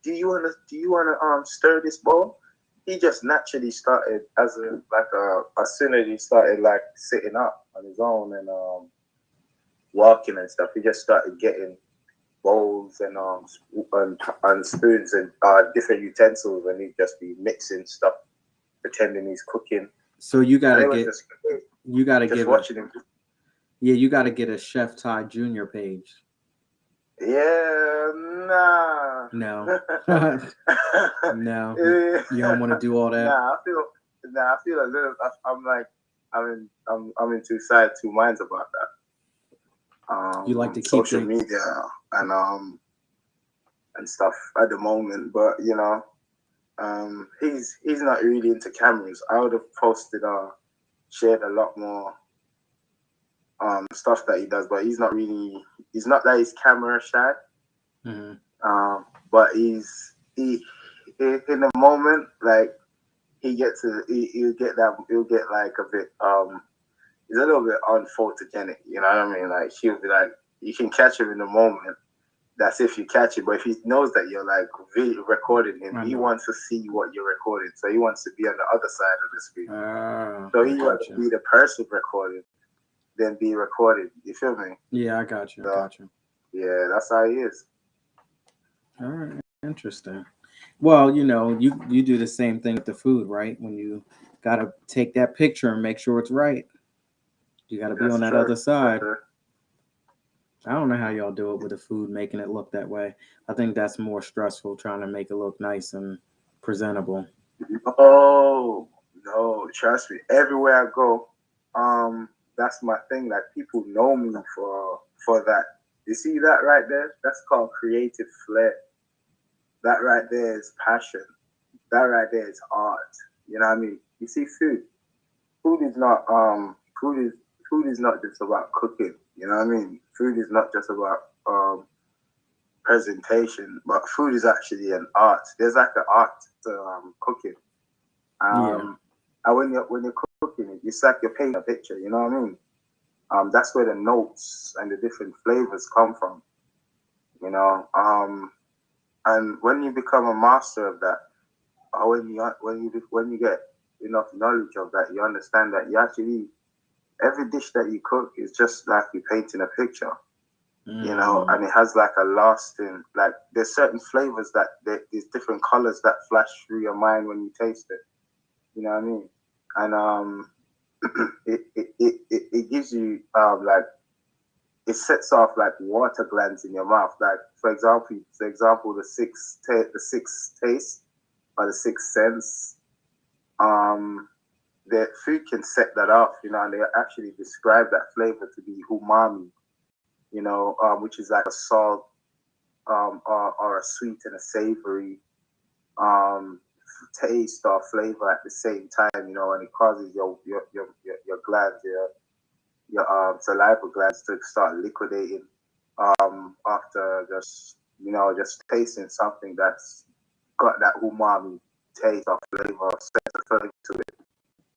do you wanna stir this bowl?" He just naturally started as soon as he started like sitting up on his own and walking and stuff. He just started getting bowls and and spoons and different utensils, and he'd just be mixing stuff, pretending he's cooking, So and it was just great, you gotta just give a watching him. yeah you gotta get a Chef Ty Junior page. Yeah, nah. No, no, Eh, you don't want to do all that. I feel a little. I'm like, I'm in two minds about that. You like to keep Social things. media and and stuff at the moment, but he's not really into cameras. I would have posted shared a lot more stuff that he does, but he's not that he's camera shy. Mhm. But in the moment, like he'll get like a bit he's a little bit unphotogenic, you know what I mean? Like he'll be like you can catch him in the moment. That's if you catch it, but if he knows that you're like recording him, I he know. wants to see what you're recording. So he wants to be on the other side of the screen. So I he got rather you. be the person recording than be recorded. You feel me? Yeah, I got you. I So got you. yeah, that's how he is. All right, interesting. Well, you do the same thing with the food, right? When you gotta take that picture and make sure it's right, you gotta be on That's that true. other That's side. true. I don't know how y'all do it with the food, making it look that way. I think that's more stressful trying to make it look nice and presentable. Oh no, trust me. Everywhere I go, that's my thing. Like people know me for that. You see that right there? That's called creative flair. That right there is passion. That right there is art. You know what I mean? You see, food is not food is not just about cooking. You know what I mean? Food is not just about presentation, but food is actually an art. There's like an art to cooking. Yeah. Um, and when you're cooking it, it's like you're painting a picture. You know what I mean? That's where the notes and the different flavors come from. You know, and when you become a master of that, or when you get enough knowledge of that, you understand that you actually every dish that you cook is just like you painting a picture. Mm, And it has like a lasting like there's certain flavors there's different colors that flash through your mind when you taste it. You know what I mean? And it gives you like it sets off like water glands in your mouth. Like for example, the six taste or the sixth sense. Um, the food can set that off, and they actually describe that flavor to be umami, which is like a salt or a sweet and a savory um, taste or flavor at the same time, and it causes your glands, your saliva glands to start liquidating after just tasting something that's got that umami taste or flavor or sense of flavor to it,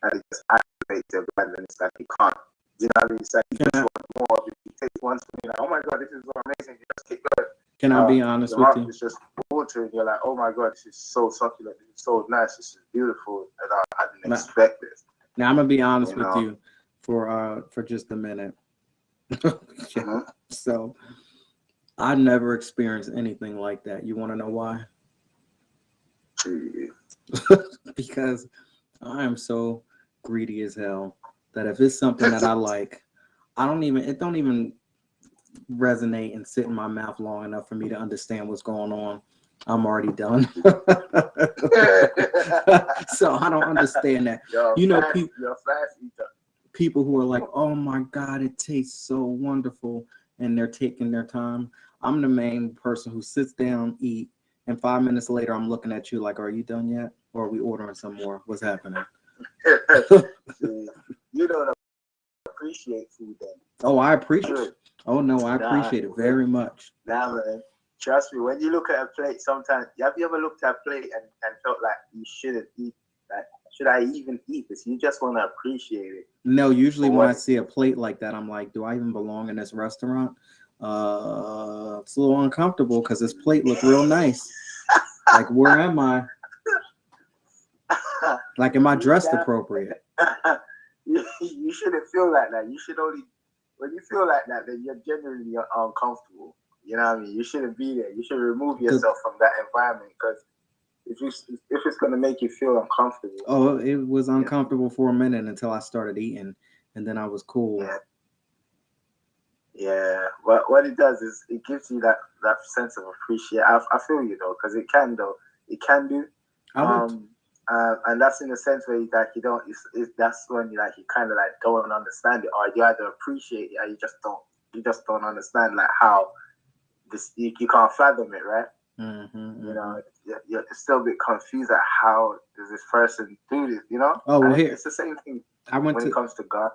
and it just activates your glands, and it's like you can't. What I mean? It's like you just want more of it. You taste one spoon, you're like, oh my god, this is so amazing. You just keep going. Can I be honest Your with mouth you? is just watering. You're like, oh my god, this is so succulent. This is so nice. This is beautiful, and I didn't expect this. Now I'm gonna be honest You with know. you for just a minute. Mm-hmm. So I never experienced anything like that. You want to know why? Because I am so greedy as hell that if it's something that I like, it don't even resonate and sit in my mouth long enough for me to understand what's going on. I'm already done. So I don't understand that. You're a fast eater. People who are like, oh my God, it tastes so wonderful, and they're taking their time. I'm the main person who sits down, eat, and 5 minutes later, I'm looking at you like, are you done yet? Or are we ordering some more? What's happening? You don't appreciate food then. Oh, I appreciate it. Oh, no, I appreciate it very much. Nah, man. Trust me, when you look at a plate, sometimes, have you ever looked at a plate and felt like you shouldn't eat? Like, should I even eat this? You just want to appreciate it. No, usually when I see a plate like that, I'm like, do I even belong in this restaurant? It's a little uncomfortable because this plate looked real nice. Like, where am I? Like, am I dressed appropriate? You shouldn't feel like that. You should only, when you feel like that, then you're genuinely uncomfortable. You know what I mean? You shouldn't be there. You should remove yourself from that environment, because if it's going to make you feel uncomfortable. Oh, it was uncomfortable for a minute until I started eating, and then I was cool. Yeah. But what it does is it gives you that sense of appreciation. I feel you though, because it can do. And that's in the sense where you don't. That's when you kind of like don't understand it, or you either appreciate it, or you just don't understand like how this you can't fathom it, right? You know, you're still a bit confused at how does this person do this, you know? Oh, well, here it's the same thing when it comes to God.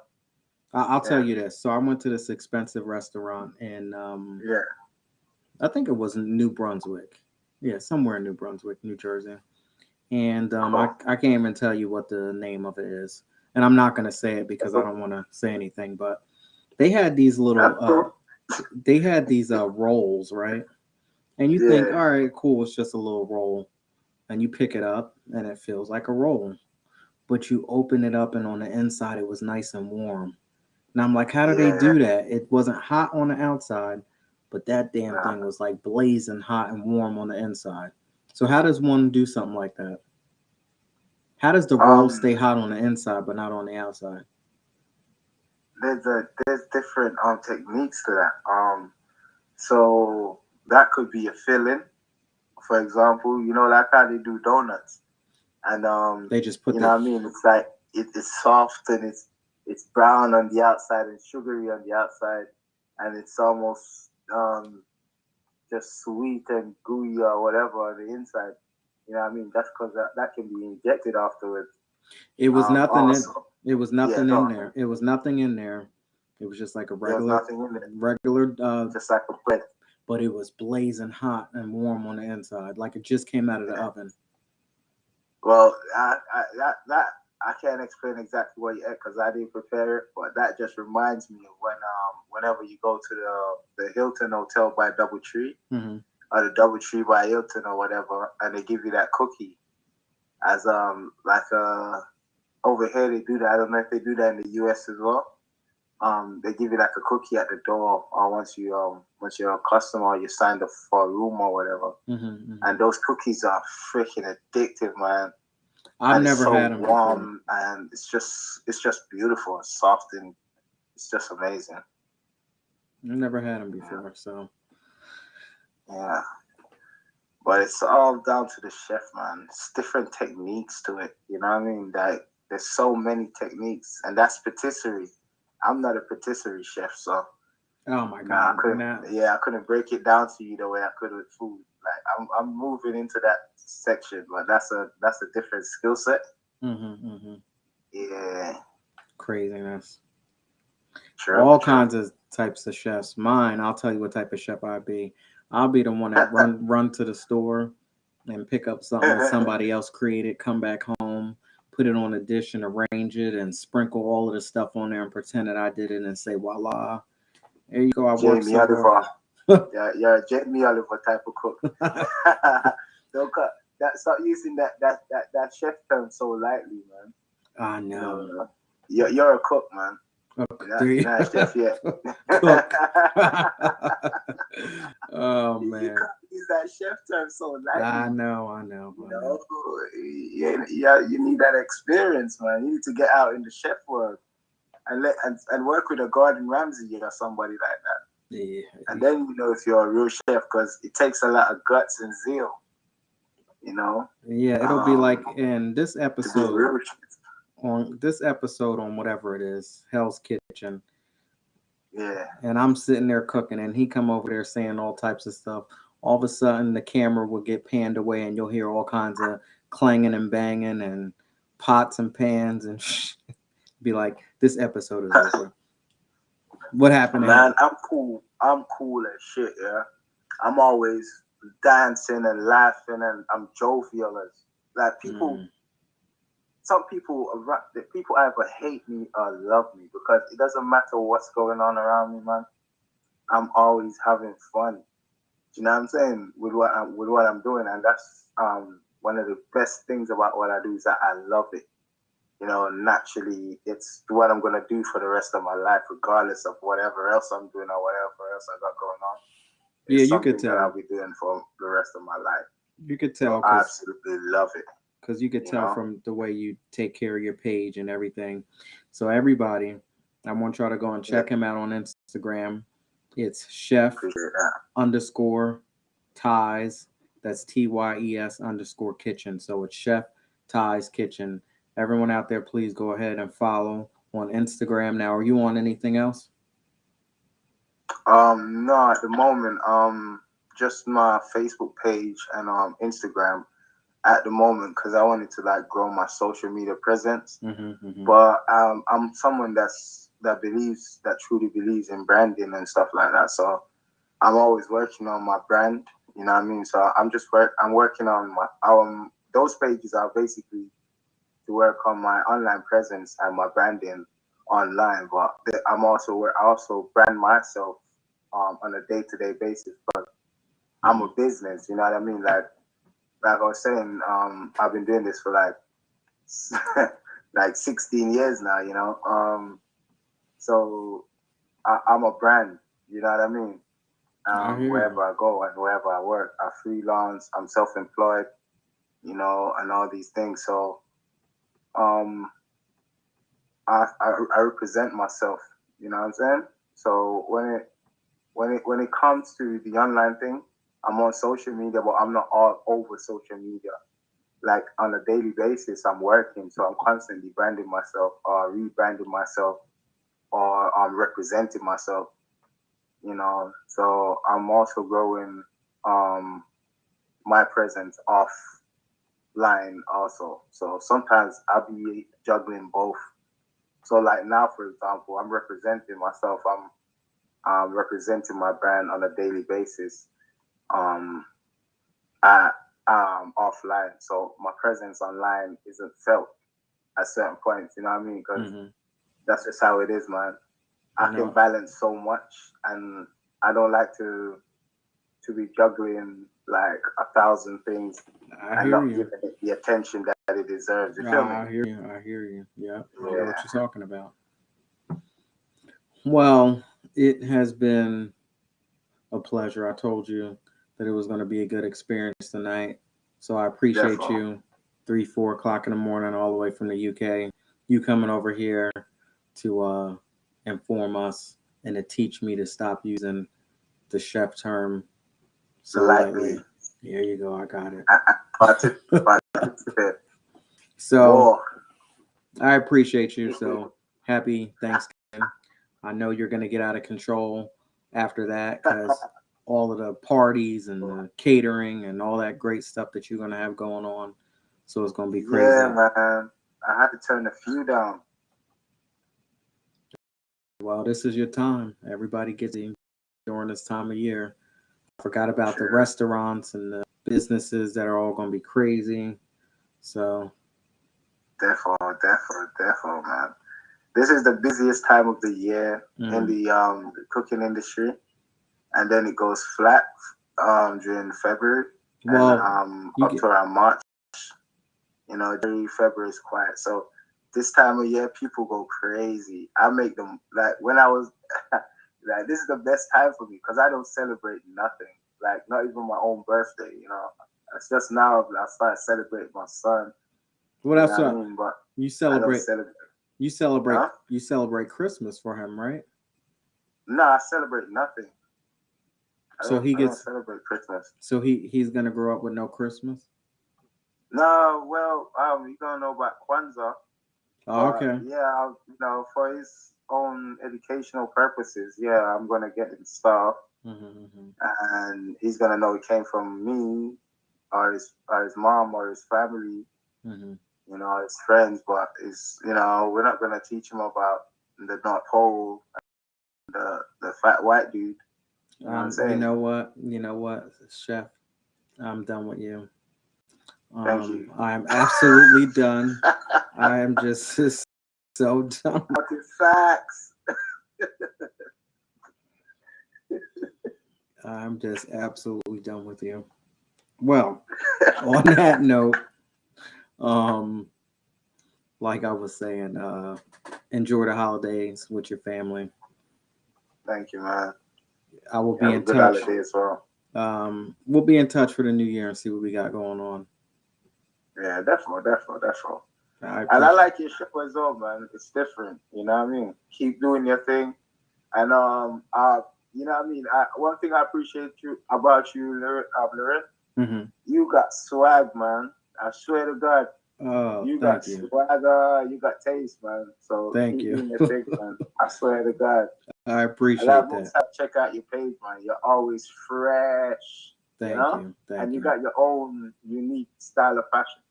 I'll tell you this. So I went to this expensive restaurant in I think it was New Brunswick. Yeah, somewhere in New Brunswick, New Jersey. And I can't even tell you what the name of it is. And I'm not going to say it because I don't want to say anything, but they had these little rolls, right? And you think, all right, cool, it's just a little roll. And you pick it up and it feels like a roll. But you open it up and on the inside it was nice and warm. And I'm like, how do they do that? It wasn't hot on the outside, but that damn thing was like blazing hot and warm on the inside. So how does one do something like that? How does the roll stay hot on the inside but not on the outside? There's different techniques to that. So that could be a filling, for example. Like how they do donuts, and they just put what I mean. It's like it's soft and it's brown on the outside and sugary on the outside, and it's almost just sweet and gooey or whatever on the inside. You know what I mean? That's because that can be injected afterwards. It was nothing. It was nothing in there. It was nothing in there. It was just like a regular, just like a bread. But it was blazing hot and warm on the inside, like it just came out of the oven. Well, I can't explain exactly what you ate because I didn't prepare it, but that just reminds me of whenever you go to the Hilton Hotel by DoubleTree, or the DoubleTree by Hilton or whatever, and they give you that cookie as like over here they do that. I don't know if they do that in the US as well. They give you like a cookie at the door, or once you're a customer, or you signed up for a room or whatever. And those cookies are freaking addictive, man. I've never had them warm before. And it's just beautiful and soft, and it's just amazing. I've never had them before, so yeah. But it's all down to the chef, man. It's different techniques to it. You know what I mean? That there's so many techniques, and that's patisserie. I'm not a patisserie chef, so oh my god, I couldn't break it down to you the way I could with food. Like I'm moving into that section, but that's a different skill set. Mm-hmm. Yeah, Craziness. true, All true. kinds of types of chefs. Mine, I'll tell you what type of chef I'd be. I'll be the one that run to the store and pick up something that somebody else created, come back home, put it on a dish and arrange it and sprinkle all of the stuff on there and pretend that I did it and say, voila, there you go. I worked Jamie so Oliver. hard. Yeah, you're a Jamie Oliver type of cook. Don't cut that. Stop using that chef term so lightly, man. I No, know. no. You're a cook, man. Okay, You're not, there you you're not a chef yet. cook. Oh You man. can't use that chef term so lightly. I know, I know, You I know. know, yeah, you need that experience, man. You need to get out in the chef world and work with a Gordon Ramsay or somebody like that. Yeah, And then you know if you're a real chef because it takes a lot of guts and zeal, you know, yeah. It'll be like in this to be a episode, real chef. on whatever it is, Hell's Kitchen, Yeah. and I'm sitting there cooking, and he come over there saying all types of stuff. All of a sudden, the camera will get panned away, and you'll hear all kinds of clanging and banging and pots and pans and be like, "This episode is over." What happened to Man, him? I'm cool. I'm cool as shit, yeah. I'm always dancing and laughing and I'm jovial as like people. Mm, Some people, the people either hate me or love me because it doesn't matter what's going on around me, man. I'm always having fun. You know what I'm saying? With what I'm doing, and that's one of the best things about what I do is that I love it. You know, naturally, it's what I'm gonna do for the rest of my life, regardless of whatever else I'm doing or whatever else I got going on. yeah, It's you could something that I'll tell. be doing for the rest of my life. You could So tell I because absolutely love it. you could You tell know, from the way you take care of your page and everything. So everybody, I want y'all to go and yeah, check him out on Instagram. It's chef appreciate that. underscore ties. That's TYES underscore kitchen. So it's chef ties kitchen. Everyone out there, please go ahead and follow on Instagram. Now, are you on anything else? No, at the moment, just my Facebook page and Instagram at the moment because I wanted to like grow my social media presence. Mm-hmm, mm-hmm. But I'm someone that truly believes in branding and stuff like that. So I'm always working on my brand. You know what I mean? So I'm working on my those pages are basically to work on my online presence and my branding online. But I also brand myself on a day to day basis. I'm Mm-hmm. a business. You know what I mean? Like I was saying, I've been doing this for like 16 years now. You know, so I'm a brand. You know what I mean? I hear you. Wherever I go and wherever I work, I freelance. I'm self-employed. You know, and all these things. So um, I represent myself. You know what I'm saying? So when it comes to the online thing, I'm on social media, but I'm not all over social media. Like on a daily basis, I'm working, so I'm constantly branding myself or rebranding myself or representing myself. You know, so I'm also growing um, my presence offline also. So sometimes I'll be juggling both. So like now, for example, I'm representing myself. I'm representing my brand on a daily basis. Um, at offline, so my presence online isn't felt at certain points. You know what I mean? Because Mm-hmm. that's just how it is, man. I I can know. balance so much, and I don't like to be juggling like a thousand things I and hear not you. giving it the attention that it deserves. You feel me? I hear you. I hear you. Yeah, I know what Yeah, you're talking about. Well, it has been a pleasure. I told you that it was going to be a good experience tonight. So I appreciate definitely. you 3, 4 o'clock in the morning, all the way from the UK. You coming over here to inform us and to teach me to stop using the chef term so lightly. Lightly. There you go. I got it. Participate. So More. I appreciate you. So happy Thanksgiving. I know you're going to get out of control after that because all of the parties and the catering and all that great stuff that you're gonna have going on. So it's gonna be Yeah, crazy. man. I had to turn a few down. Well, this is your time. Everybody gets it during this time of year. Forgot about the Sure. restaurants and the businesses that are all gonna be crazy. So Defo, man. This is the busiest time of the year in mm. the cooking industry, and then it goes flat during February and Well, you up get to around March. You know, January, February is quiet. So this time of year, people go crazy. I make them like when I was like this is the best time for me because I don't celebrate nothing. Like not even my own birthday. You know, it's just now I started celebrating my son. what You else? know what I mean? But You I don't celebrate? celebrate. You celebrate? Huh? You celebrate Christmas for him, right? No, I celebrate nothing. I So don't. he I don't gets. celebrate Christmas. So he's gonna grow up with no Christmas. No, well, you don't know about Kwanzaa, Oh, but okay. yeah, you know, for his own educational purposes, yeah, I'm gonna get him stuff, Mm-hmm, and he's gonna know it came from me, or his mom, or his family, mm-hmm. you know, his friends. But it's you know, we're not gonna teach him about the North Pole, the fat white dude. You know what I'm You saying? know what? You know what, Chef? I'm done with you. Thank you. I'm absolutely done. I am just so done. Okay, facts. I'm just absolutely done with you. Well, on that note, um, like I was saying, enjoy the holidays with your family. Thank you, man. I will You be have a in good touch. holiday as well. We'll be in touch for the new year and see what we got going on. Yeah, definitely. I And I appreciate. like your show as well, man. It's different. You know what I mean? Keep doing your thing. And you know what I mean? One thing I appreciate you about you, Lorette, Mm-hmm. you got swag, man. I swear to God, Oh, you got thank you, swagger, you got taste, man. So thank keep you. doing your thing, man. I swear to God. I And I appreciate that. most have to check out your page, man. You're always fresh, you Thank know? you, And thank you you, got your own unique style of fashion.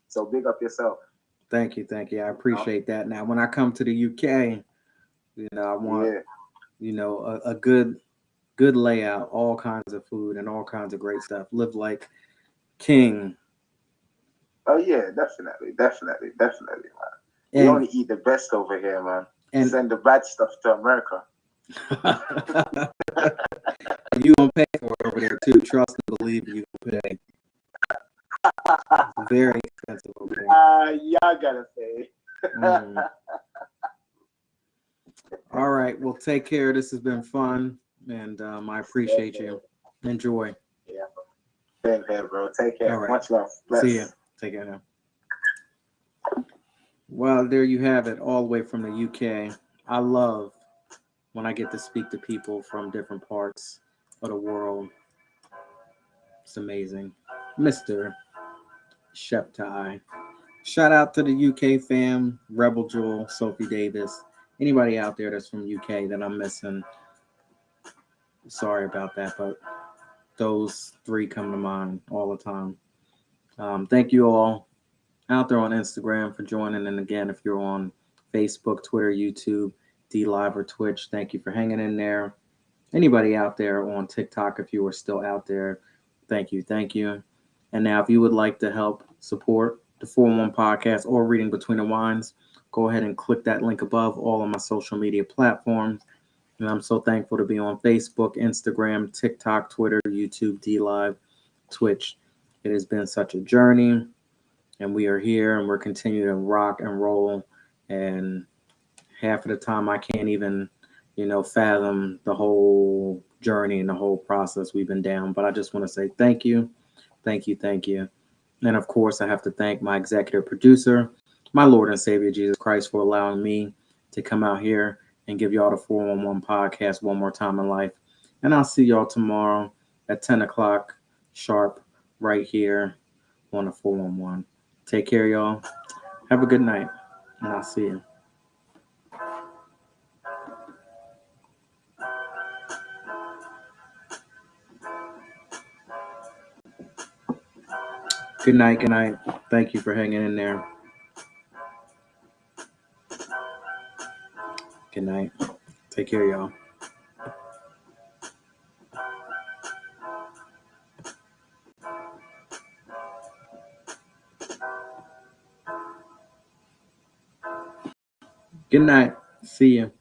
So big up yourself, thank you, thank you. I you know? appreciate that. Now, when I come to the UK, I want Yeah. a good layout, all kinds of food and all kinds of great stuff. Live like king. Oh yeah, definitely, man. We And only eat the best over here, man. and Send the bad stuff to America. you gonna pay for it over there too. Trust and believe you gonna pay. It's very expensive over there. Y'all gotta pay. Mm. All right. Well, take care. This has been fun, and I appreciate you. Enjoy. Yeah, same here, bro. Take All care. right. Much love. See ya. Bless. Take care now. Well, there you have it, all the way from the UK. I love when I get to speak to people from different parts of the world. It's amazing. Mr. Sheptai. Shout out to the UK fam, Rebel Jewel, Sophie Davis. Anybody out there that's from UK that I'm missing, sorry about that, but those three come to mind all the time. Thank you all out there on Instagram for joining. And again, if you're on Facebook, Twitter, YouTube, D Live, or Twitch, thank you for hanging in there. Anybody out there on TikTok, if you are still out there, thank you. Thank you. And now, if you would like to help support the 411 podcast or Reading Between the Wines, go ahead and click that link above all of my social media platforms. And I'm so thankful to be on Facebook, Instagram, TikTok, Twitter, YouTube, D Live, Twitch. It has been such a journey, and we are here and we're continuing to rock and roll. And half of the time, I can't even, fathom the whole journey and the whole process we've been down. But I just want to say thank you, thank you, thank you. And of course, I have to thank my executive producer, my Lord and Savior Jesus Christ, for allowing me to come out here and give y'all the 411 podcast one more time in life. And I'll see y'all tomorrow at 10 o'clock sharp right here on the 411. Take care, y'all. Have a good night, and I'll see you. Good night. Good night. Thank you for hanging in there. Good night. Take care, y'all. Good night. See you.